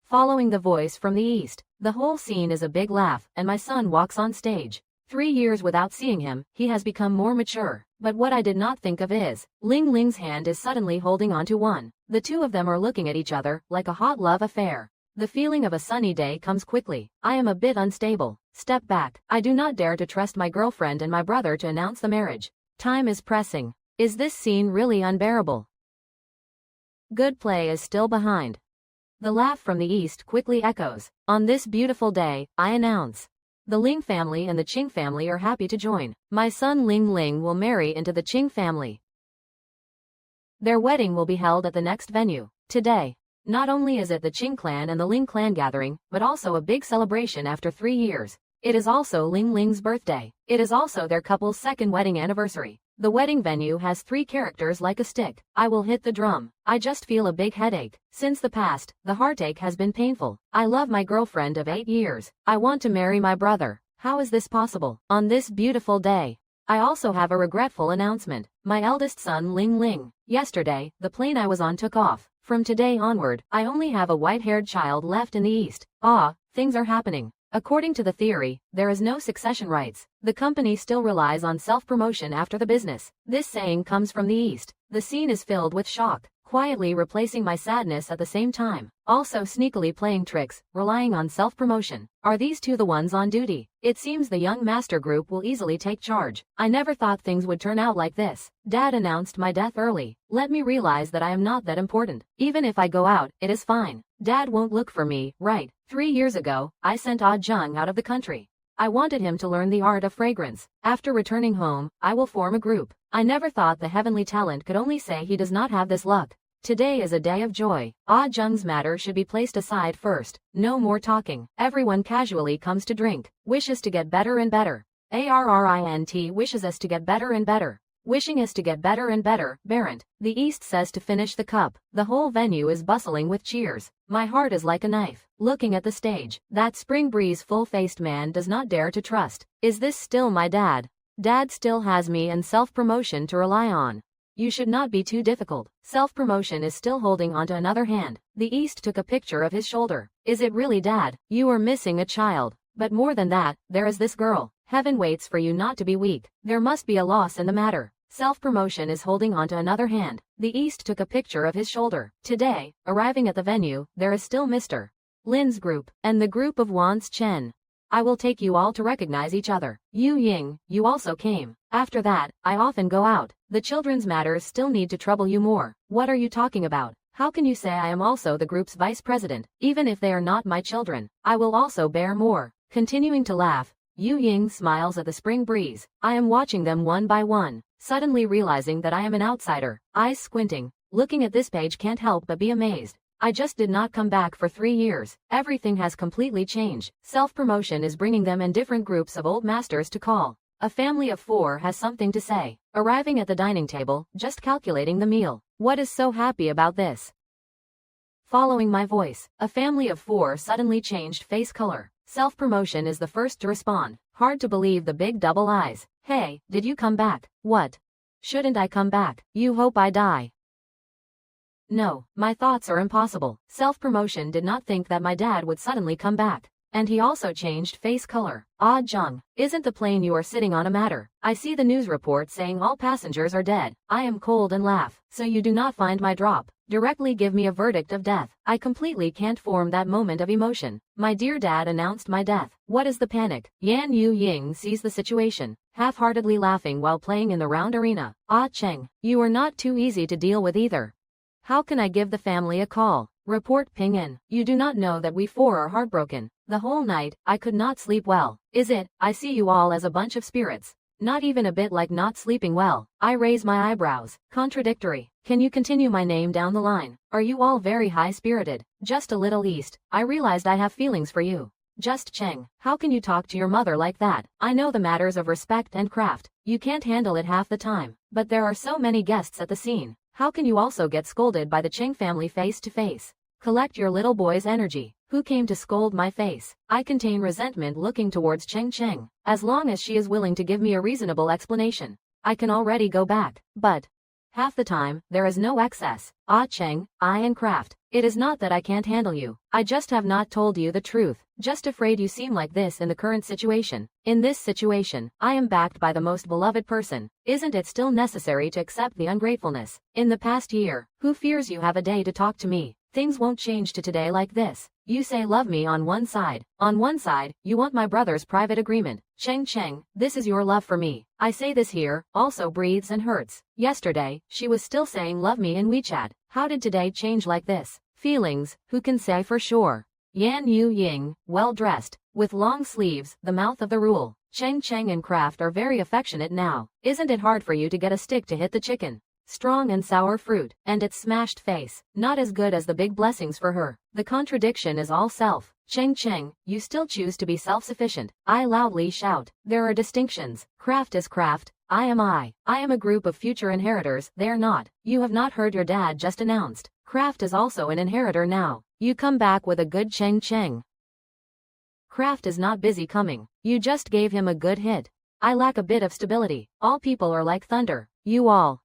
Following the voice from the east, the whole scene is a big laugh, and my son walks on stage. 3 years without seeing him, he has become more mature. But what I did not think of is, Ling Ling's hand is suddenly holding onto one. The two of them are looking at each other, like a hot love affair. The feeling of a sunny day comes quickly. I am a bit unstable. Step back. I do not dare to trust my girlfriend and my brother to announce the marriage. Time is pressing. Is this scene really unbearable? Good play is still behind. The laugh from the east quickly echoes. On this beautiful day, I announce. The Ling family and the Qing family are happy to join. My son Ling Ling will marry into the Qing family. Their wedding will be held at the next venue. Today, not only is it the Qing clan and the Ling clan gathering, but also a big celebration after 3 years. It is also Ling Ling's birthday. It is also their couple's second wedding anniversary. The wedding venue has 3 characters like a stick. I will hit the drum. I just feel a big headache. Since the past, the heartache has been painful. I love my girlfriend of 8 years. I want to marry my brother. How is this possible? On this beautiful day. I also have a regretful announcement. My eldest son Ling Ling. Yesterday, the plane I was on took off. From today onward, I only have a white-haired child left in the east. Ah, things are happening. According to the theory, there is no succession rights. The company still relies on self-promotion after the business. This saying comes from the east. The scene is filled with shock, quietly replacing my sadness at the same time. Also sneakily playing tricks, relying on self-promotion. Are these two the ones on duty? It seems the young master group will easily take charge. I never thought things would turn out like this. Dad announced my death early. Let me realize that I am not that important. Even if I go out, it is fine. Dad won't look for me, right? 3 years ago, I sent Ah Jung out of the country. I wanted him to learn the art of fragrance. After returning home, I will form a group. I never thought the heavenly talent could only say he does not have this luck. Today is a day of joy. Ah Jung's matter should be placed aside first. No more talking. Everyone casually comes to drink. Wishes to get better and better. ARRINT wishes us to get better and better. Wishing us to get better and better, Barent. The East says to finish the cup. The whole venue is bustling with cheers. My heart is like a knife. Looking at the stage, that spring breeze full-faced man does not dare to trust. Is this still my dad? Dad still has me and self-promotion to rely on. You should not be too difficult. Self-promotion is still holding onto another hand. The East took a picture of his shoulder. Is it really Dad? You are missing a child. But more than that, there is this girl. Heaven waits for you not to be weak. There must be a loss in the matter. Self-promotion is holding onto another hand. The East took a picture of his shoulder. Today, arriving at the venue, there is still Mr. Lin's group, and the group of Wan's Chen. I will take you all to recognize each other. Yu Ying, you also came. After that, I often go out. The children's matters still need to trouble you more. What are you talking about? How can you say I am also the group's vice president? Even if they are not my children, I will also bear more. Continuing to laugh, Yu Ying smiles at the spring breeze. I am watching them one by one, suddenly realizing that I am an outsider. Eyes squinting, looking at this page can't help but be amazed. I just did not come back for 3 years. Everything has completely changed. Self-promotion is bringing them and different groups of old masters to call. A family of 4 has something to say. Arriving at the dining table, just calculating the meal. What is so happy about this? Following my voice, a family of 4 suddenly changed face color. Self-promotion is the first to respond. Hard to believe the big double eyes. Hey, did you come back? What? Shouldn't I come back? You hope I die. No, my thoughts are impossible. Self-promotion did not think that my dad would suddenly come back. And he also changed face color. Ah Jung, isn't the plane you are sitting on a matter? I see the news report saying all passengers are dead. I am cold and laugh. So you do not find my drop. Directly give me a verdict of death. I completely can't form that moment of emotion. My dear dad announced my death. What is the panic? Yan Yu Ying sees the situation, half-heartedly laughing while playing in the round arena. Ah Cheng, you are not too easy to deal with either. How can I give the family a call? Report Ping In. You do not know that we 4 are heartbroken. The whole night, I could not sleep well. Is it? I see you all as a bunch of spirits. Not even a bit like not sleeping well. I raise my eyebrows. Contradictory. Can you continue my name down the line? Are you all very high-spirited? Just a little east. I realized I have feelings for you. Just Cheng. How can you talk to your mother like that? I know the matters of respect and craft. You can't handle it half the time. But there are so many guests at the scene. How can you also get scolded by the Cheng family face to face? Collect your little boy's energy. Who came to scold my face? I contain resentment looking towards Cheng. As long as she is willing to give me a reasonable explanation, I can already go back. But half the time, there is no excess. Ah Cheng, I and craft. It is not that I can't handle you. I just have not told you the truth. Just afraid you seem like this in the current situation. In this situation, I am backed by the most beloved person. Isn't it still necessary to accept the ungratefulness? In the past year, who fears you have a day to talk to me? Things won't change to today like this. You say love me on one side. On one side, you want my brother's private agreement. Cheng, this is your love for me. I say this here, also breathes and hurts. Yesterday, she was still saying love me in WeChat. How did today change like this? Feelings, who can say for sure? Yan Yu Ying, well dressed, with long sleeves, the mouth of the rule. Cheng and Kraft are very affectionate now. Isn't it hard for you to get a stick to hit the chicken? Strong and sour fruit, and its smashed face, not as good as the big blessings for her. The contradiction is all self. Cheng, you still choose to be self-sufficient. I loudly shout. There are distinctions. Kraft is Kraft. I am I. I am a group of future inheritors. They are not. You have not heard your dad just announced. Kraft is also an inheritor now. You come back with a good Cheng. Kraft is not busy coming. You just gave him a good hit. I lack a bit of stability. All people are like thunder. You all.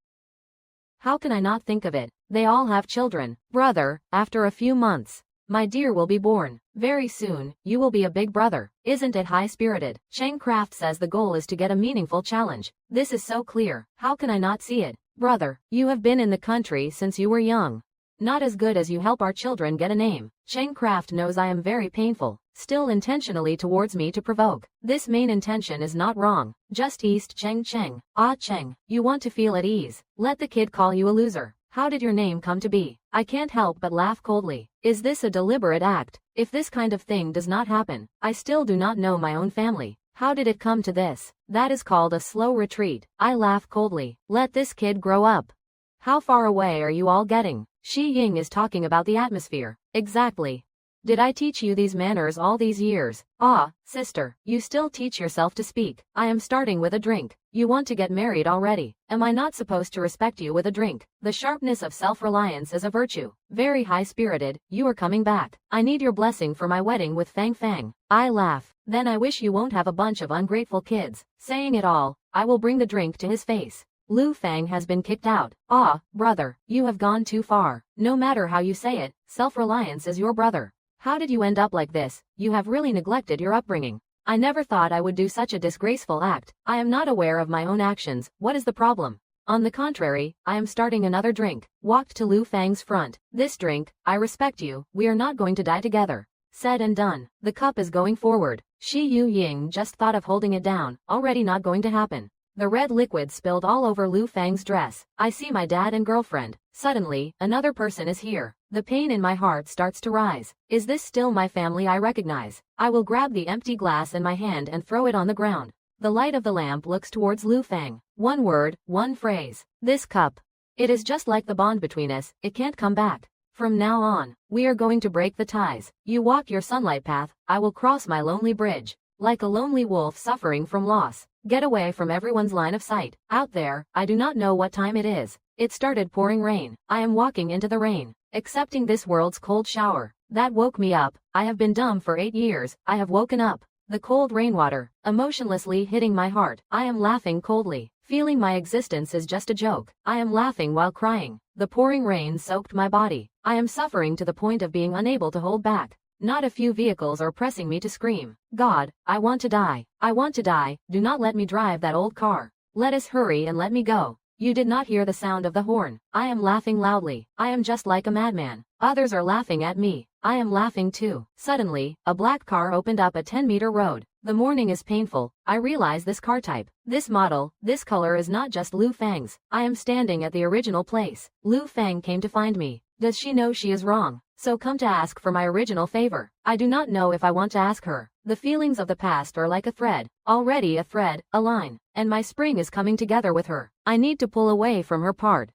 How can I not think of it? They all have children. Brother, after a few months, my dear will be born. Very soon, you will be a big brother. Isn't it high-spirited? Cheng Kraft says the goal is to get a meaningful challenge. This is so clear. How can I not see it? Brother, you have been in the country since you were young. Not as good as you help our children get a name. Cheng Kraft knows I am very painful, still intentionally towards me to provoke. This main intention is not wrong. Just East Cheng. Ah Cheng, you want to feel at ease. Let the kid call you a loser. How did your name come to be? I can't help but laugh coldly. Is this a deliberate act? If this kind of thing does not happen, I still do not know my own family. How did it come to this? That is called a slow retreat. I laugh coldly. Let this kid grow up. How far away are you all getting? Shi Ying is talking about the atmosphere. Exactly. Did I teach you these manners all these years? Ah, sister, you still teach yourself to speak. I am starting with a drink. You want to get married already. Am I not supposed to respect you with a drink? The sharpness of self-reliance is a virtue. Very high-spirited, you are coming back. I need your blessing for my wedding with Fang. I laugh. Then I wish you won't have a bunch of ungrateful kids. Saying it all, I will bring the drink to his face. Lu Fang has been kicked out. Ah, brother, you have gone too far. No matter how you say it, self-reliance is your brother. How did you end up like this? You have really neglected your upbringing. I never thought I would do such a disgraceful act. I am not aware of my own actions. What is the problem? On the contrary, I am starting another drink. Walked to Lu Fang's front. This drink, I respect you, we are not going to die together. Said and done. The cup is going forward. Shi Yu Ying just thought of holding it down, already not going to happen. The red liquid spilled all over Lu Fang's dress. I see my dad and girlfriend. Suddenly, another person is here. The pain in my heart starts to rise. Is this still my family I recognize? I will grab the empty glass in my hand and throw it on the ground. The light of the lamp looks towards Lu Fang. One word, one phrase. This cup. It is just like the bond between us, it can't come back. From now on, we are going to break the ties. You walk your sunlight path, I will cross my lonely bridge. Like a lonely wolf suffering from loss. Get away from everyone's line of sight. Out there, I do not know what time it is. It started pouring rain. I am walking into the rain, accepting this world's cold shower. That woke me up. I have been dumb for 8 years. I have woken up. The cold rainwater, emotionlessly hitting my heart. I am laughing coldly, feeling my existence is just a joke. I am laughing while crying. The pouring rain soaked my body. I am suffering to the point of being unable to hold back. Not a few vehicles are pressing me to scream. God, I want to die. I want to die. Do not let me drive that old car. Let us hurry and let me go. You did not hear the sound of the horn. I am laughing loudly. I am just like a madman. Others are laughing at me. I am laughing too. Suddenly, a black car opened up a 10-meter road. The morning is painful. I realize this car type, this model, this color is not just Lu Fang's. I am standing at the original place. Lu Fang came to find me. Does she know she is wrong? So come to ask for my original favor. I do not know if I want to ask her. The feelings of the past are like a thread. Already a thread, a line. And my spring is coming together with her. I need to pull away from her part.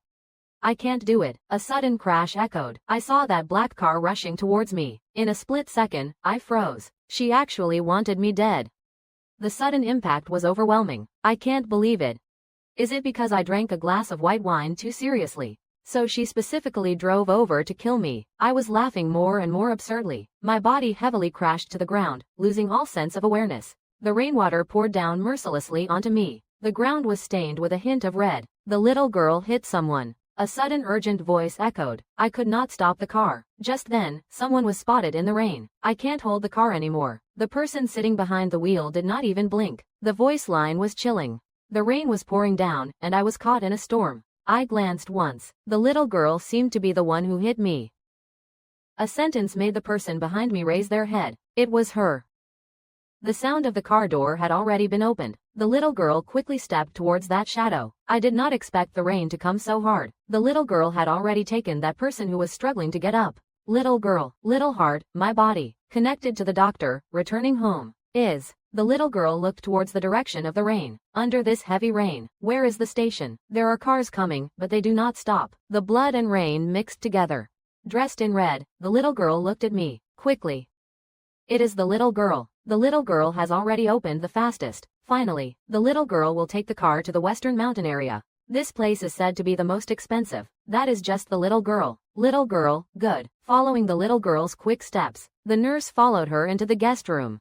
I can't do it. A sudden crash echoed. I saw that black car rushing towards me. In a split second, I froze. She actually wanted me dead. The sudden impact was overwhelming. I can't believe it. Is it because I drank a glass of white wine too seriously? So she specifically drove over to kill me. I was laughing more and more absurdly. My body heavily crashed to the ground, losing all sense of awareness. The rainwater poured down mercilessly onto me. The ground was stained with a hint of red. The little girl hit someone. A sudden urgent voice echoed. I could not stop the car. Just then, someone was spotted in the rain. I can't hold the car anymore. The person sitting behind the wheel did not even blink. The voice line was chilling. The rain was pouring down, and I was caught in a storm. I glanced once. The little girl seemed to be the one who hit me. A sentence made the person behind me raise their head. It was her. The sound of the car door had already been opened. The little girl quickly stepped towards that shadow. I did not expect the rain to come so hard. The little girl had already taken that person who was struggling to get up. Little girl, little heart, my body, connected to the doctor, returning home. The little girl looked towards the direction of the rain. Under this heavy rain, where is the station? There are cars coming, but they do not stop. The blood and rain mixed together. Dressed in red, the little girl looked at me, quickly. It is the little girl. The little girl has already opened the fastest. Finally, the little girl will take the car to the western mountain area. This place is said to be the most expensive. That is just the little girl. Little girl, good. Following the little girl's quick steps, the nurse followed her into the guest room.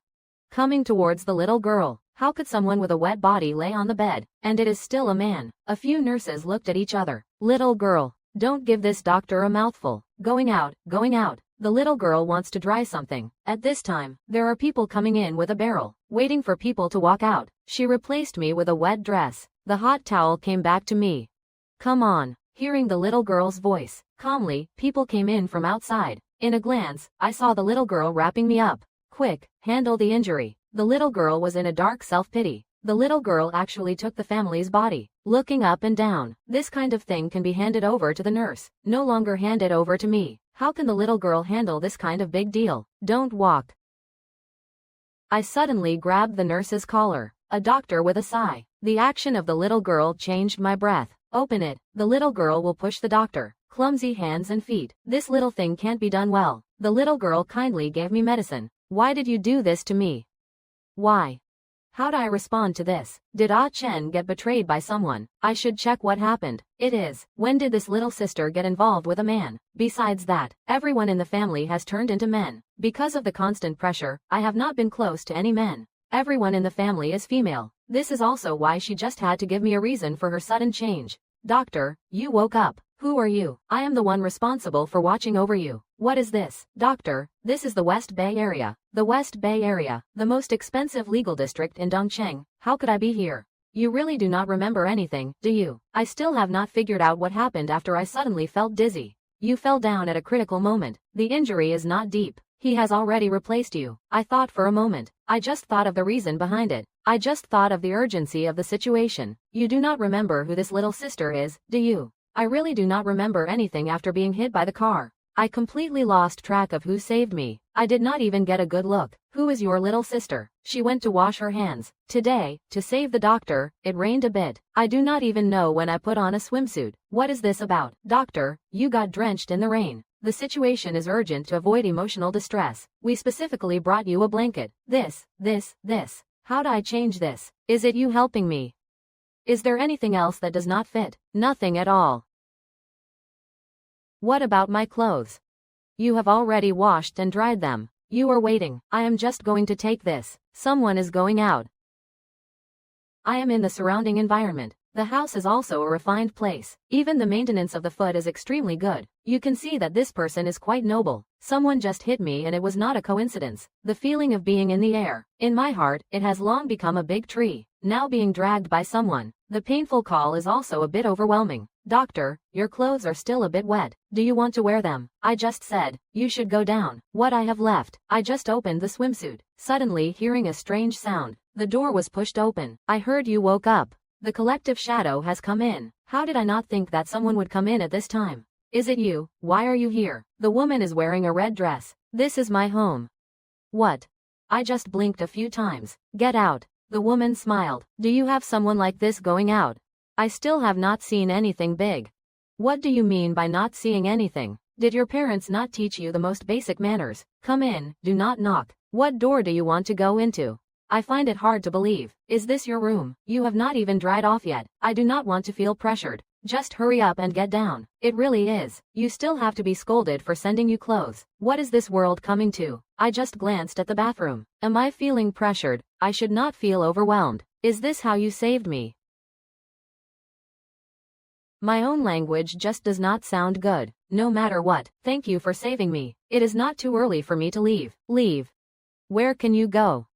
Coming towards the little girl. How could someone with a wet body lay on the bed? And it is still a man. A few nurses looked at each other. Little girl, don't give this doctor a mouthful. Going out, going out. The little girl wants to dry something. At this time, there are people coming in with a barrel, waiting for people to walk out. She replaced me with a wet dress. The hot towel came back to me. Come on. Hearing the little girl's voice, calmly, people came in from outside. In a glance, I saw the little girl wrapping me up. Quick, handle the injury. The little girl was in a dark self-pity. The little girl actually took the family's body, looking up and down. This kind of thing can be handed over to the nurse, no longer handed over to me. How can the little girl handle this kind of big deal? Don't walk. I suddenly grabbed the nurse's collar. A doctor with a sigh. The action of the little girl changed my breath. Open it. The little girl will push the doctor. Clumsy hands and feet. This little thing can't be done well. The little girl kindly gave me medicine. Why did you do this to me? Why? How'd I respond to this? Did Ah Chen get betrayed by someone? I should check what happened. It is. When did this little sister get involved with a man? Besides that, everyone in the family has turned into men. Because of the constant pressure, I have not been close to any men. Everyone in the family is female. This is also why she just had to give me a reason for her sudden change. Doctor, you woke up. Who are you? I am the one responsible for watching over you. What is this? Doctor, this is the West Bay Area. The West Bay Area, the most expensive legal district in Dongcheng. How could I be here? You really do not remember anything, do you? I still have not figured out what happened after I suddenly felt dizzy. You fell down at a critical moment. The injury is not deep. He has already replaced you. I thought for a moment. I just thought of the reason behind it. I just thought of the urgency of the situation. You do not remember who this little sister is, do you? I really do not remember anything after being hit by the car. I completely lost track of who saved me. I did not even get a good look. Who is your little sister? She went to wash her hands. Today, to save the doctor, it rained a bit. I do not even know when I put on a swimsuit. What is this about? Doctor, you got drenched in the rain. The situation is urgent to avoid emotional distress. We specifically brought you a blanket. This. How do I change this? Is it you helping me? Is there anything else that does not fit? Nothing at all. What about my clothes? You have already washed and dried them. You are waiting. I am just going to take this. Someone is going out. I am in the surrounding environment. The house is also a refined place. Even the maintenance of the foot is extremely good. You can see that this person is quite noble. Someone just hit me and it was not a coincidence. The feeling of being in the air. In my heart, it has long become a big tree. Now being dragged by someone. The painful call is also a bit overwhelming. Doctor, your clothes are still a bit wet. Do you want to wear them? I just said, you should go down. What I have left. I just opened the swimsuit. Suddenly hearing a strange sound. The door was pushed open. I heard you woke up. The collective shadow has come in. How did I not think that someone would come in at this time? Is it you? Why are you here? The woman is wearing a red dress. This is my home. What? I just blinked a few times. Get out. The woman smiled. Do you have someone like this going out? I still have not seen anything big. What do you mean by not seeing anything? Did your parents not teach you the most basic manners? Come in, do not knock. What door do you want to go into? I find it hard to believe. Is this your room? You have not even dried off yet. I do not want to feel pressured. Just hurry up and get down. It really is. You still have to be scolded for sending you clothes. What is this world coming to? I just glanced at the bathroom. Am I feeling pressured? I should not feel overwhelmed. Is this how you saved me? My own language just does not sound good. No matter what, thank you for saving me. It is not too early for me to leave. Leave. Where can you go?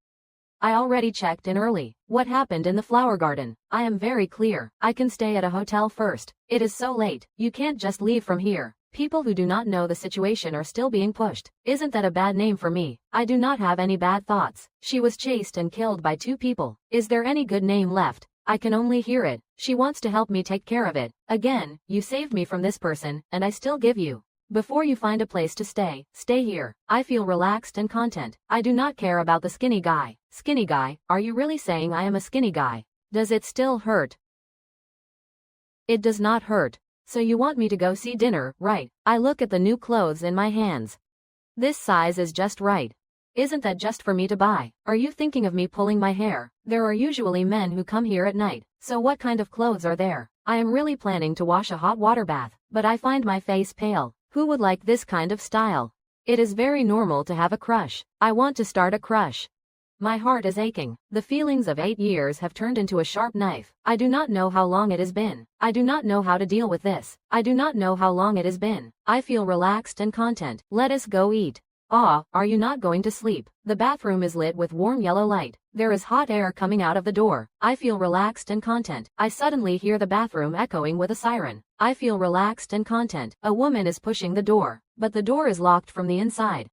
I already checked in early. What happened in the flower garden? I am very clear. I can stay at a hotel first. It is so late. You can't just leave from here. People who do not know the situation are still being pushed. Isn't that a bad name for me? I do not have any bad thoughts. She was chased and killed by 2 people. Is there any good name left? I can only hear it. She wants to help me take care of it. Again, you saved me from this person, and I still give you. Before you find a place to stay, stay here. I feel relaxed and content. I do not care about the skinny guy. Skinny guy, are you really saying I am a skinny guy? Does it still hurt? It does not hurt. So you want me to go see dinner, right? I look at the new clothes in my hands. This size is just right. Isn't that just for me to buy? Are you thinking of me pulling my hair? There are usually men who come here at night, so what kind of clothes are there? I am really planning to wash a hot water bath, but I find my face pale. Who would like this kind of style? It is very normal to have a crush. I want to start a crush. My heart is aching. The feelings of 8 years have turned into a sharp knife. I do not know how long it has been. I do not know how to deal with this. I do not know how long it has been. I feel relaxed and content. Let us go eat. Are you not going to sleep? The bathroom is lit with warm yellow light. There is hot air coming out of the door. I feel relaxed and content. I suddenly hear the bathroom echoing with a siren. I feel relaxed and content. A woman is pushing the door, but the door is locked from the inside.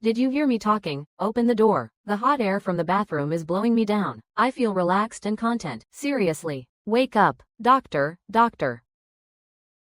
Did you hear me talking? Open the door. The hot air from the bathroom is blowing me down. I feel relaxed and content. Seriously. Wake up. Doctor.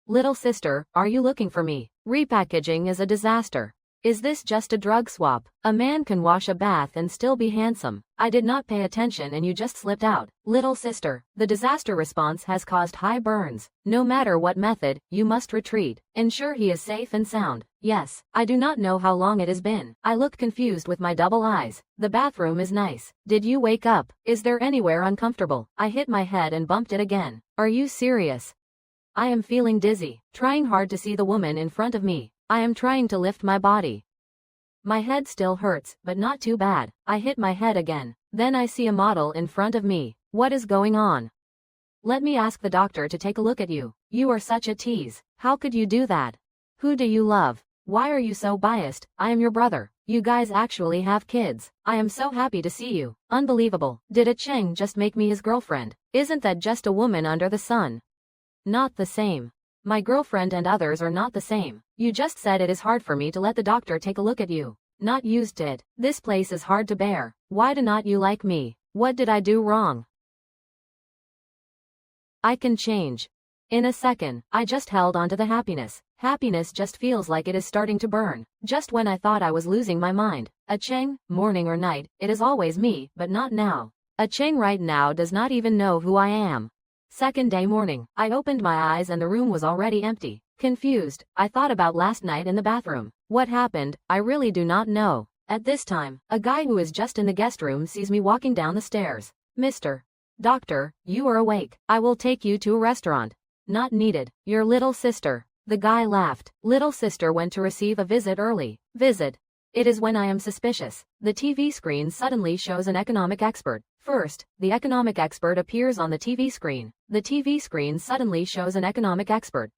Little sister, are you looking for me? Repackaging is a disaster. Is this just a drug swap? A man can wash a bath and still be handsome. I did not pay attention and you just slipped out. Little sister, the disaster response has caused high burns. No matter what method, you must retreat. Ensure he is safe and sound. Yes, I do not know how long it has been. I look confused with my double eyes. The bathroom is nice. Did you wake up? Is there anywhere uncomfortable? I hit my head and bumped it again. Are you serious? I am feeling dizzy, trying hard to see the woman in front of me. I am trying to lift my body. My head still hurts, but not too bad. I hit my head again. Then I see a model in front of me. What is going on? Let me ask the doctor to take a look at you. You are such a tease. How could you do that? Who do you love? Why are you so biased? I am your brother. You guys actually have kids. I am so happy to see you. Unbelievable. Did a Cheng just make me his girlfriend? Isn't that just a woman under the sun? Not the same. My girlfriend and others are not the same. You just said it is hard for me to let the doctor take a look at you. Not used to it. This place is hard to bear. Why do not you like me? What did I do wrong? I can change. In a second, I just held onto the happiness. Happiness just feels like it is starting to burn. Just when I thought I was losing my mind. Cheng, morning or night, it is always me, but not now. Cheng right now does not even know who I am. Second day morning, I opened my eyes and the room was already empty. Confused, I thought about last night in the bathroom. What happened, I really do not know. At this time, a guy who is just in the guest room sees me walking down the stairs. Mr. Doctor, you are awake. I will take you to a restaurant. Not needed. Your little sister. The guy laughed. Little sister went to receive a visit early. Visit. It is when I am suspicious. The TV screen suddenly shows an economic expert. First, the economic expert appears on the TV screen. The TV screen suddenly shows an economic expert.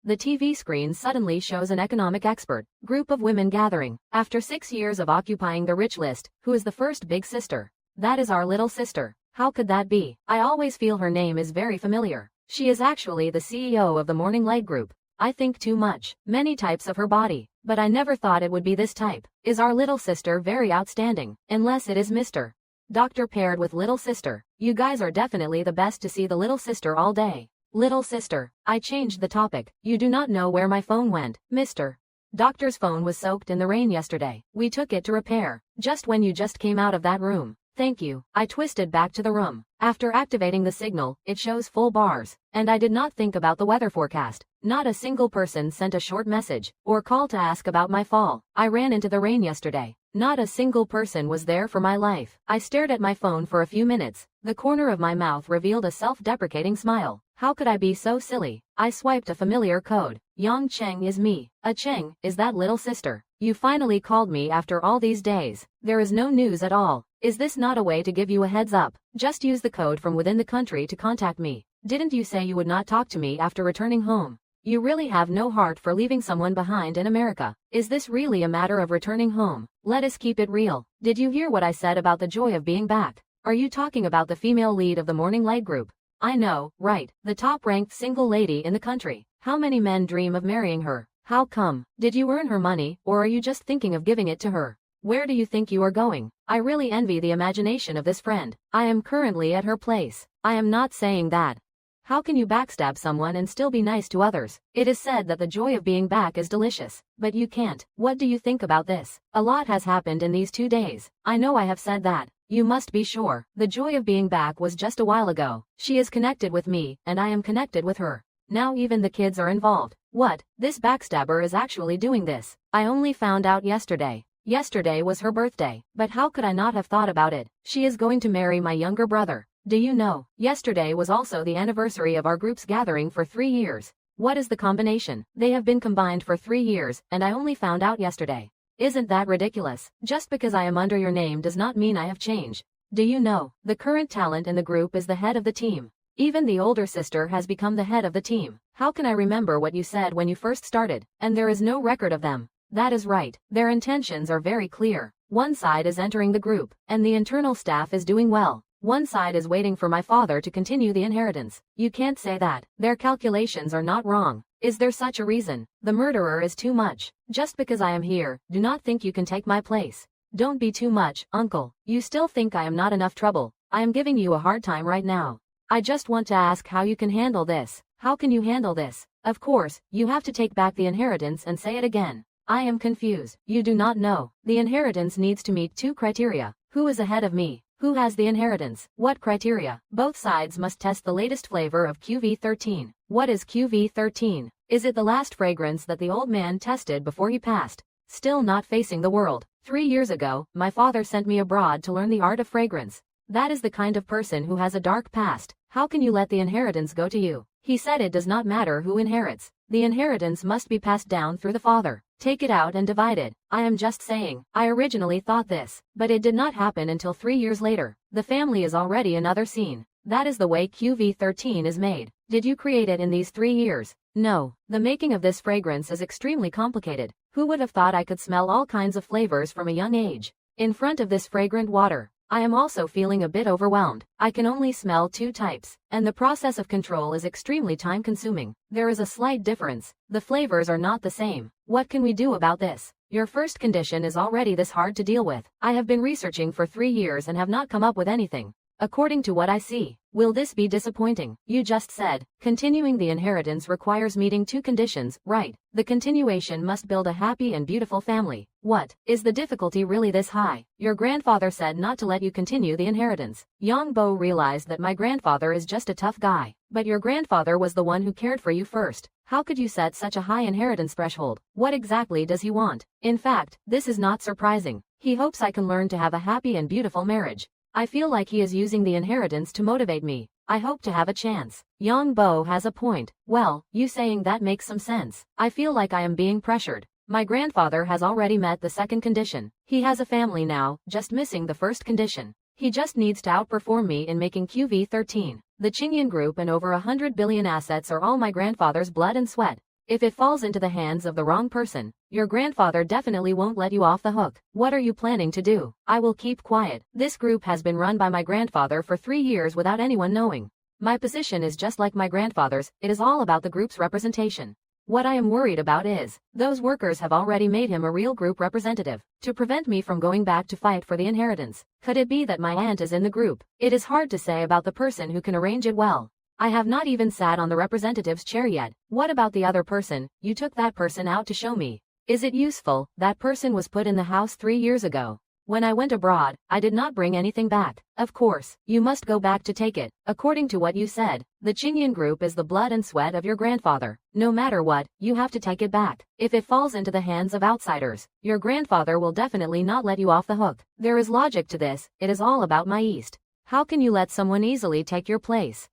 The TV screen suddenly shows an economic expert. Group of women gathering. After 6 years of occupying the rich list, who is the first big sister? That is our little sister. How could that be? I always feel her name is very familiar. She is actually the CEO of the Morning Light Group. I think too much. Many types of her body. But I never thought it would be this type. Is our little sister very outstanding? Unless it is Mr. Doctor paired with little sister. You guys are definitely the best to see the little sister all day. Little sister. I changed the topic. You do not know where my phone went. Mr. Doctor's phone was soaked in the rain yesterday. We took it to repair. Just when you just came out of that room. Thank you. I twisted back to the room. After activating the signal, it shows full bars. And I did not think about the weather forecast. Not a single person sent a short message or call to ask about my fall. I ran into the rain yesterday. Not a single person was there for my life. I stared at my phone for a few minutes. The corner of my mouth revealed a self-deprecating smile. How could I be so silly? I swiped a familiar code. Yang Cheng is me. Cheng, is that little sister? You finally called me after all these days. There is no news at all. Is this not a way to give you a heads up? Just use the code from within the country to contact me. Didn't you say you would not talk to me after returning home? You really have no heart for leaving someone behind in America. Is this really a matter of returning home? Let us keep it real. Did you hear what I said about the joy of being back? Are you talking about the female lead of the Morning Light Group? I know, right, the top-ranked single lady in the country. How many men dream of marrying her? How come? Did you earn her money, or are you just thinking of giving it to her? Where do you think you are going? I really envy the imagination of this friend. I am currently at her place. I am not saying that. How can you backstab someone and still be nice to others? It is said that the joy of being back is delicious, but you can't. What do you think about this? A lot has happened in these 2 days. I know I have said that. You must be sure. The joy of being back was just a while ago. She is connected with me, and I am connected with her. Now even the kids are involved. What? This backstabber is actually doing this. I only found out yesterday. Yesterday was her birthday, but how could I not have thought about it? She is going to marry my younger brother. Do you know, yesterday was also the anniversary of our group's gathering for 3 years. What is the combination? They have been combined for 3 years, and I only found out yesterday. Isn't that ridiculous? Just because I am under your name does not mean I have changed. Do you know, the current talent in the group is the head of the team. Even the older sister has become the head of the team. How can I remember what you said when you first started, and there is no record of them? That is right. Their intentions are very clear. One side is entering the group, and the internal staff is doing well. One side is waiting for my father to continue the inheritance. You can't say that. Their calculations are not wrong. Is there such a reason? The murderer is too much. Just because I am here, do not think you can take my place. Don't be too much, uncle. You still think I am not enough trouble. I am giving you a hard time right now. I just want to ask how you can handle this. How can you handle this? Of course, you have to take back the inheritance and say it again. I am confused. You do not know. The inheritance needs to meet 2 criteria. Who is ahead of me? Who has the inheritance? What criteria? Both sides must test the latest flavor of QV13. What is QV13? Is it the last fragrance that the old man tested before he passed? Still not facing the world. 3 years ago, my father sent me abroad to learn the art of fragrance. That is the kind of person who has a dark past. How can you let the inheritance go to you? He said it does not matter who inherits. The inheritance must be passed down through the father. Take it out and divide it. I am just saying. I originally thought this, but it did not happen until 3 years later. The family is already another scene. That is the way QV13 is made. Did you create it in these 3 years? No. The making of this fragrance is extremely complicated. Who would have thought I could smell all kinds of flavors from a young age? In front of this fragrant water, I am also feeling a bit overwhelmed. I can only smell 2 types, and the process of control is extremely time-consuming. There is a slight difference. The flavors are not the same. What can we do about this? Your first condition is already this hard to deal with. I have been researching for 3 years and have not come up with anything. According to what I see, will this be disappointing? You just said, continuing the inheritance requires meeting 2 conditions, right? The continuation must build a happy and beautiful family. What? Is the difficulty really this high? Your grandfather said not to let you continue the inheritance. Yang Bo realized that my grandfather is just a tough guy. But your grandfather was the one who cared for you first. How could you set such a high inheritance threshold? What exactly does he want? In fact, this is not surprising. He hopes I can learn to have a happy and beautiful marriage. I feel like he is using the inheritance to motivate me. I hope to have a chance. Yang Bo has a point. Well, you saying that makes some sense. I feel like I am being pressured. My grandfather has already met the second condition. He has a family now, just missing the first condition. He just needs to outperform me in making QV13. The Qingyan Group and over 100 billion assets are all my grandfather's blood and sweat. If it falls into the hands of the wrong person, your grandfather definitely won't let you off the hook. What are you planning to do? I will keep quiet. This group has been run by my grandfather for 3 years without anyone knowing. My position is just like my grandfather's. It is all about the group's representation. What I am worried about is, those workers have already made him a real group representative, to prevent me from going back to fight for the inheritance. Could it be that my aunt is in the group? It is hard to say about the person who can arrange it well. I have not even sat on the representative's chair yet. What about the other person? You took that person out to show me. Is it useful? That person was put in the house 3 years ago. When I went abroad, I did not bring anything back. Of course, you must go back to take it. According to what you said, the Qingyan Group is the blood and sweat of your grandfather. No matter what, you have to take it back. If it falls into the hands of outsiders, your grandfather will definitely not let you off the hook. There is logic to this. It is all about my East. How can you let someone easily take your place?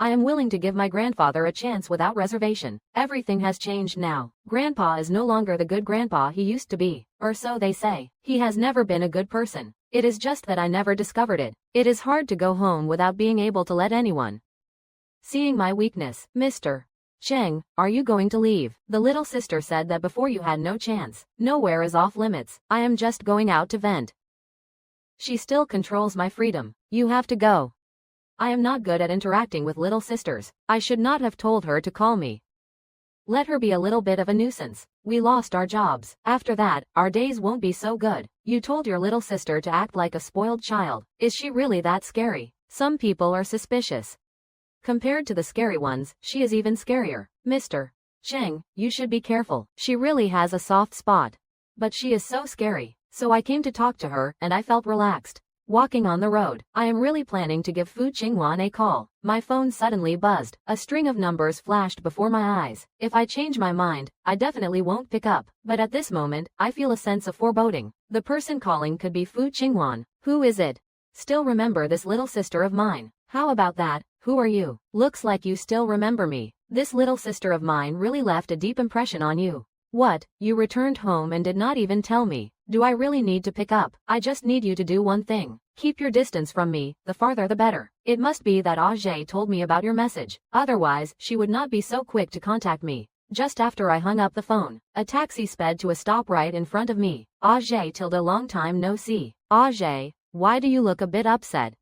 I am willing to give my grandfather a chance without reservation. Everything has changed now. Grandpa is no longer the good grandpa he used to be, or so they say. He has never been a good person. It is just that I never discovered it. It is hard to go home without being able to let anyone. Seeing my weakness, Mr. Cheng, are you going to leave? The little sister said that before you had no chance. Nowhere is off limits. I am just going out to vent. She still controls my freedom. You have to go. I am not good at interacting with little sisters. I should not have told her to call me. Let her be a little bit of a nuisance. We lost our jobs. After that, our days won't be so good. You told your little sister to act like a spoiled child. Is she really that scary? Some people are suspicious. Compared to the scary ones, she is even scarier. Mr. Cheng, you should be careful. She really has a soft spot. But she is so scary. So I came to talk to her, and I felt relaxed. Walking on the road, I am really planning to give Fu Qingwan a call. My phone suddenly buzzed. A string of numbers flashed before my eyes. If I change my mind, I definitely won't pick up. But at this moment, I feel a sense of foreboding. The person calling could be Fu Qingwan. Who is it? Still remember this little sister of mine. How about that? Who are you? Looks like you still remember me. This little sister of mine really left a deep impression on you. What? You returned home and did not even tell me. Do I really need to pick up? I just need you to do one thing. Keep your distance from me, the farther the better. It must be that Ajay told me about your message. Otherwise, she would not be so quick to contact me. Just after I hung up the phone, a taxi sped to a stop right in front of me. Ajay, tilde long time no see. Ajay, why do you look a bit upset?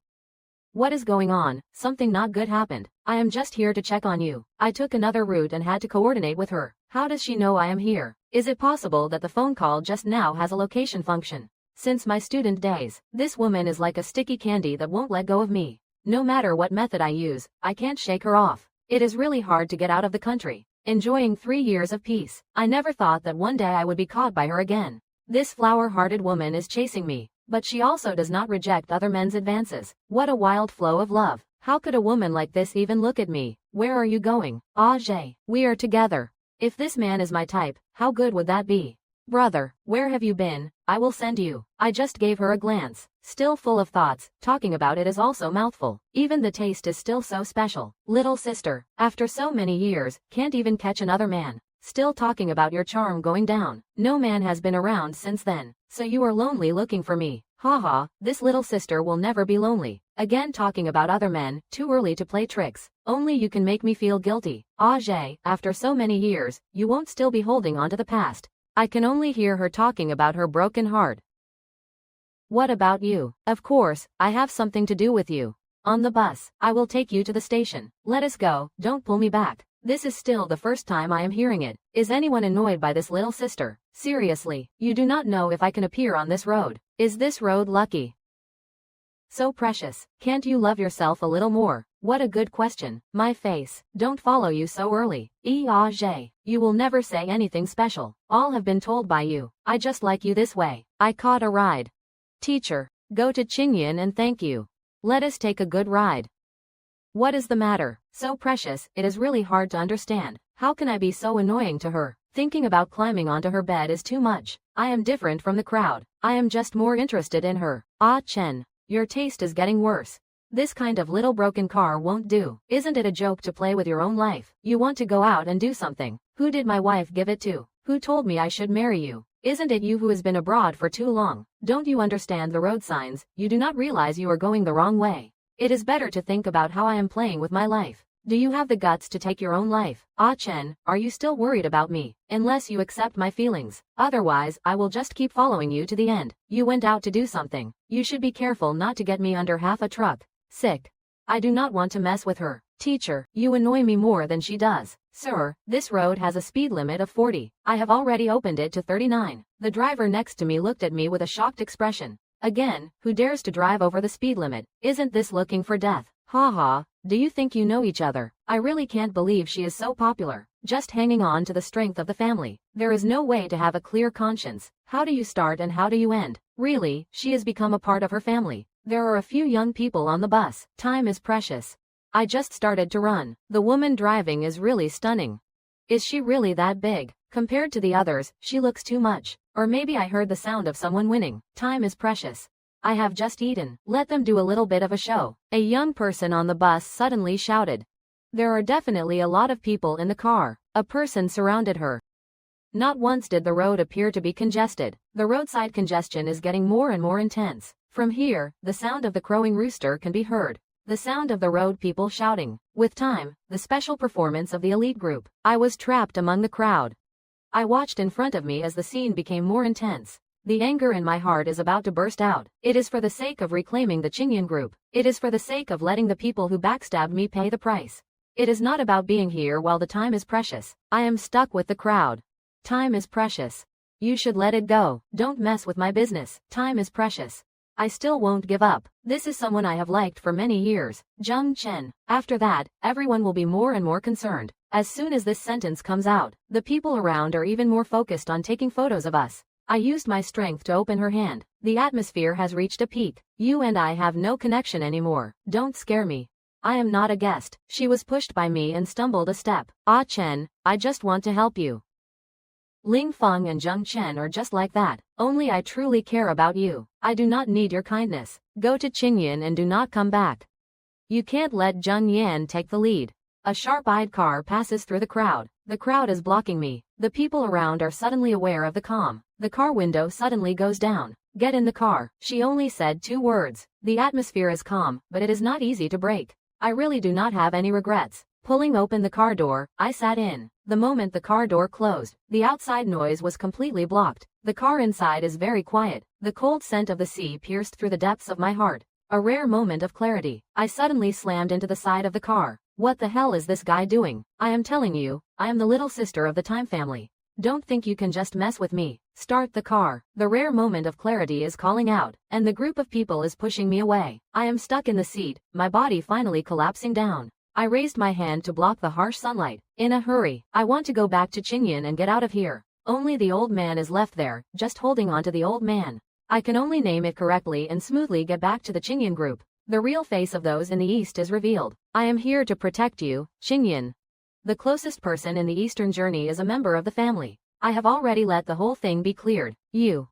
What is going on? Something not good happened. I am just here to check on you. I took another route and had to coordinate with her. How does she know I am here? Is it possible that the phone call just now has a location function? Since my student days, this woman is like a sticky candy that won't let go of me. No matter what method I use, I can't shake her off. It is really hard to get out of the country. Enjoying 3 years of peace. I never thought that one day I would be caught by her again. This flower-hearted woman is chasing me. But she also does not reject other men's advances. What a wild flow of love. How could a woman like this even look at me? Where are you going? Ajay, we are together. If this man is my type, how good would that be? Brother, where have you been? I will send you. I just gave her a glance. Still full of thoughts, talking about it is also mouthful. Even the taste is still so special. Little sister, after so many years, can't even catch another man. Still talking about your charm going down. No man has been around since then. So you are lonely looking for me. Haha, this little sister will never be lonely. Again talking about other men, too early to play tricks. Only you can make me feel guilty. Ajay, after so many years, you won't still be holding on to the past. I can only hear her talking about her broken heart. What about you? Of course, I have something to do with you. On the bus, I will take you to the station. Let us go, don't pull me back. This is still the first time I am hearing it. Is anyone annoyed by this little sister? Seriously, you do not know if I can appear on this road. Is this road lucky? So precious, can't you love yourself a little more? What a good question. My face, don't follow you so early. ENG, you will never say anything special. All have been told by you. I just like you this way. I caught a ride. Teacher, go to Qingyan and thank you. Let us take a good ride. What is the matter? So precious, it is really hard to understand. How can I be so annoying to her? Thinking about climbing onto her bed is too much. I am different from the crowd. I am just more interested in her. Ah Chen, your taste is getting worse. This kind of little broken car won't do. Isn't it a joke to play with your own life? You want to go out and do something. Who did my wife give it to? Who told me I should marry you? Isn't it you who has been abroad for too long? Don't you understand the road signs? You do not realize you are going the wrong way. It is better to think about how I am playing with my life. Do you have the guts to take your own life? Ah Chen, are you still worried about me? Unless you accept my feelings. Otherwise, I will just keep following you to the end. You went out to do something. You should be careful not to get me under half a truck. Sick. I do not want to mess with her. Teacher, you annoy me more than she does. Sir, this road has a speed limit of 40. I have already opened it to 39. The driver next to me looked at me with a shocked expression. Again, who dares to drive over the speed limit? Isn't this looking for death? Ha ha, do you think you know each other? I really can't believe she is so popular. Just hanging on to the strength of the family. There is no way to have a clear conscience. How do you start and how do you end? Really, she has become a part of her family. There are a few young people on the bus. Time is precious. I just started to run. The woman driving is really stunning. Is she really that big? Compared to the others, she looks too much. Or maybe I heard the sound of someone winning. Time is precious. I have just eaten. Let them do a little bit of a show. A young person on the bus suddenly shouted. There are definitely a lot of people in the car. A person surrounded her. Not once did the road appear to be congested. The roadside congestion is getting more and more intense. From here, the sound of the crowing rooster can be heard. The sound of the road people shouting. With time, the special performance of the elite group. I was trapped among the crowd. I watched in front of me as the scene became more intense. The anger in my heart is about to burst out. It is for the sake of reclaiming the Qingyan group. It is for the sake of letting the people who backstabbed me pay the price. It is not about being here while the time is precious. I am stuck with the crowd. Time is precious. You should let it go. Don't mess with my business. Time is precious. I still won't give up. This is someone I have liked for many years. Zheng Chen. After that, everyone will be more and more concerned. As soon as this sentence comes out, the people around are even more focused on taking photos of us. I used my strength to open her hand. The atmosphere has reached a peak. You and I have no connection anymore. Don't scare me. I am not a guest. She was pushed by me and stumbled a step. Ah Chen, I just want to help you. Ling Feng and Zheng Chen are just like that. Only I truly care about you. I do not need your kindness. Go to Qingyan and do not come back. You can't let Zheng Yan take the lead. A sharp-eyed car passes through the crowd. The crowd is blocking me. The people around are suddenly aware of the calm. The car window suddenly goes down. Get in the car. She only said 2 words. The atmosphere is calm, but it is not easy to break. I really do not have any regrets. Pulling open the car door, I sat in. The moment the car door closed, the outside noise was completely blocked. The car inside is very quiet. The cold scent of the sea pierced through the depths of my heart. A rare moment of clarity. I suddenly slammed into the side of the car. What the hell is this guy doing? I am telling you, I am the little sister of the Time family. Don't think you can just mess with me. Start the car. The rare moment of clarity is calling out, and the group of people is pushing me away. I am stuck in the seat, my body finally collapsing down. I raised my hand to block the harsh sunlight. In a hurry, I want to go back to Qingyan and get out of here. Only the old man is left there, just holding on to the old man. I can only name it correctly and smoothly get back to the Qingyan group. The real face of those in the east is revealed. I am here to protect you, Qingyan. The closest person in the eastern journey is a member of the family. I have already let the whole thing be cleared. You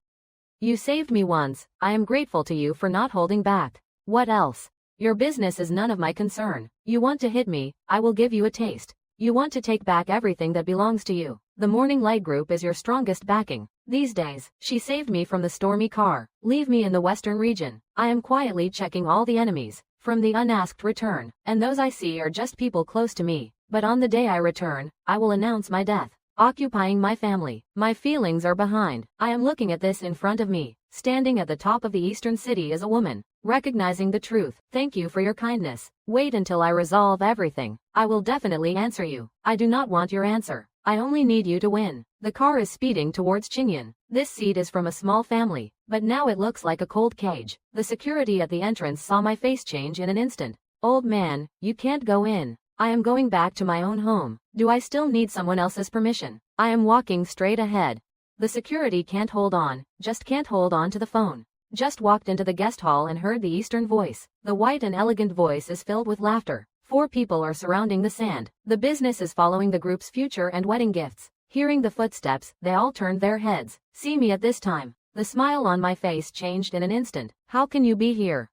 saved me once. I am grateful to you for not holding back. What else? Your business is none of my concern. You want to hit me, I will give you a taste. You want to take back everything that belongs to you. The Morning Light Group is your strongest backing. These days, she saved me from the stormy car. Leave me in the western region. I am quietly checking all the enemies, from the unasked return, and those I see are just people close to me. But on the day I return, I will announce my death. Occupying my family. My feelings are behind. I am looking at this in front of me. Standing at the top of the eastern city is a woman. Recognizing the truth. Thank you for your kindness. Wait until I resolve everything. I will definitely answer you. I do not want your answer. I only need you to win. The car is speeding towards Qingyan. This seat is from a small family, but now it looks like a cold cage. The security at the entrance saw my face change in an instant. Old man, you can't go in. I am going back to my own home. Do I still need someone else's permission? I am walking straight ahead. The security can't hold on, just can't hold on to the phone. Just walked into the guest hall and heard the Eastern voice. The white and elegant voice is filled with laughter. 4 people are surrounding the sand. The business is following the group's future and wedding gifts. Hearing the footsteps, they all turned their heads. See me at this time. The smile on my face changed in an instant. How can you be here?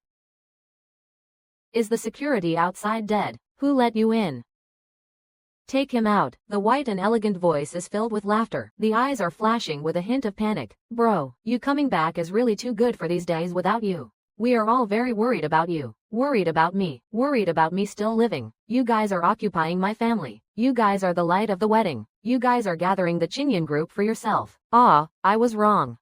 Is the security outside dead? Who let you in? Take him out. The white and elegant voice is filled with laughter. The eyes are flashing with a hint of panic. Bro, you coming back is really too good for these days without you. We are all very worried about you. Worried about me still living. You guys are occupying my family. You guys are the light of the wedding. You guys are gathering the Qingyan group for yourself. Ah, I was wrong.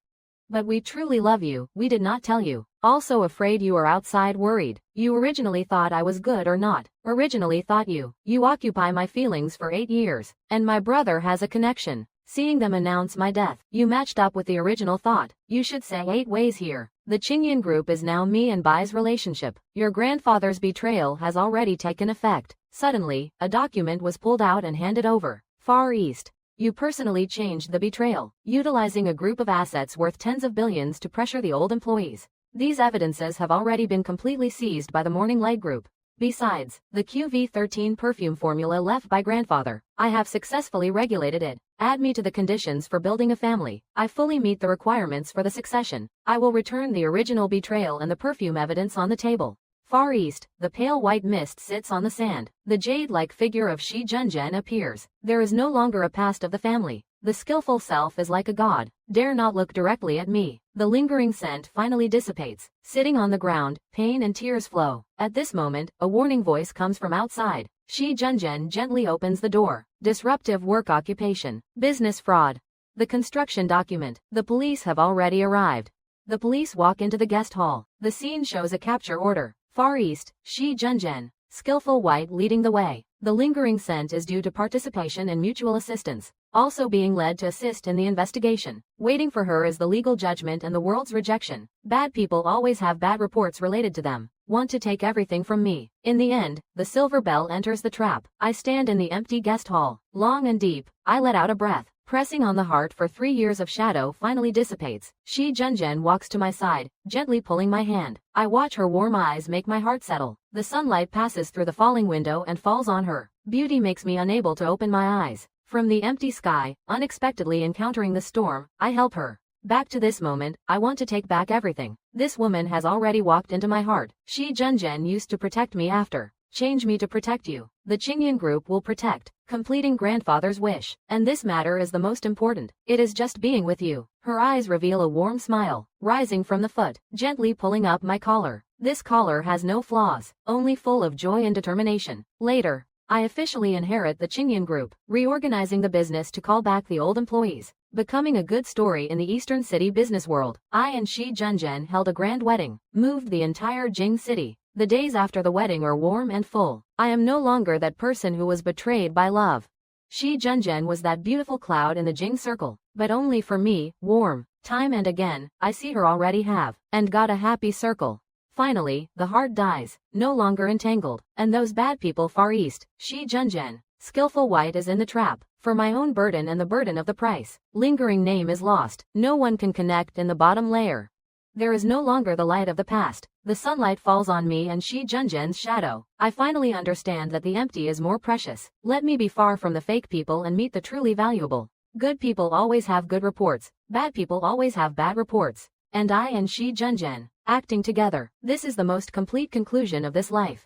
But we truly love you. We did not tell you. Also afraid you are outside worried. You originally thought I was good or not. Originally thought you occupy my feelings for 8 years. And my brother has a connection. Seeing them announce my death, you matched up with the original thought. You should say 8 ways here. The Qingyan group is now me and Bai's relationship. Your grandfather's betrayal has already taken effect. Suddenly, a document was pulled out and handed over. Far East. You personally changed the betrayal, utilizing a group of assets worth tens of billions to pressure the old employees. These evidences have already been completely seized by the Morning Light Group. Besides, the QV13 perfume formula left by grandfather, I have successfully regulated it. Add me to the conditions for building a family. I fully meet the requirements for the succession. I will return the original betrayal and the perfume evidence on the table. Far East, the pale white mist sits on the sand. The jade-like figure of Shi Junzhen appears. There is no longer a past of the family. The skillful self is like a god. Dare not look directly at me. The lingering scent finally dissipates. Sitting on the ground, pain and tears flow. At this moment, a warning voice comes from outside. Shi Junzhen gently opens the door. Disruptive work occupation. Business fraud. The construction document. The police have already arrived. The police walk into the guest hall. The scene shows a capture order. Far East, Shi Junzhen. Skillful white leading the way. The lingering scent is due to participation and mutual assistance. Also being led to assist in the investigation. Waiting for her is the legal judgment and the world's rejection. Bad people always have bad reports related to them. Want to take everything from me. In the end, the silver bell enters the trap. I stand in the empty guest hall. Long and deep, I let out a breath. Pressing on the heart for 3 years of shadow finally dissipates. Shi Junzhen walks to my side, gently pulling my hand. I watch her warm eyes make my heart settle. The sunlight passes through the falling window and falls on her. Beauty makes me unable to open my eyes. From the empty sky, unexpectedly encountering the storm, I help her. Back to this moment, I want to take back everything. This woman has already walked into my heart. Shi Junzhen used to protect me after. Change me to protect you. The Qingyan group will protect, completing grandfather's wish. And this matter is the most important. It is just being with you. Her eyes reveal a warm smile, rising from the foot, gently pulling up my collar. This collar has no flaws, only full of joy and determination. Later, I officially inherit the Qingyan group, reorganizing the business to call back the old employees. Becoming a good story in the Eastern City business world. I and Shi Junzhen held a grand wedding, moved the entire Jing city. The days after the wedding are warm and full. I am no longer that person who was betrayed by love. Shi Junzhen was that beautiful cloud in the Jing circle, but only for me, warm. Time and again, I see her already have, and got a happy circle. Finally, the heart dies, no longer entangled, and those bad people Far East, Shi Junzhen, skillful white is in the trap. For my own burden and the burden of the price. Lingering name is lost. No one can connect in the bottom layer. There is no longer the light of the past. The sunlight falls on me and Shi Junzhen's shadow. I finally understand that the empty is more precious. Let me be far from the fake people and meet the truly valuable. Good people always have good reports. Bad people always have bad reports. And I and Shi Junzhen, acting together. This is the most complete conclusion of this life.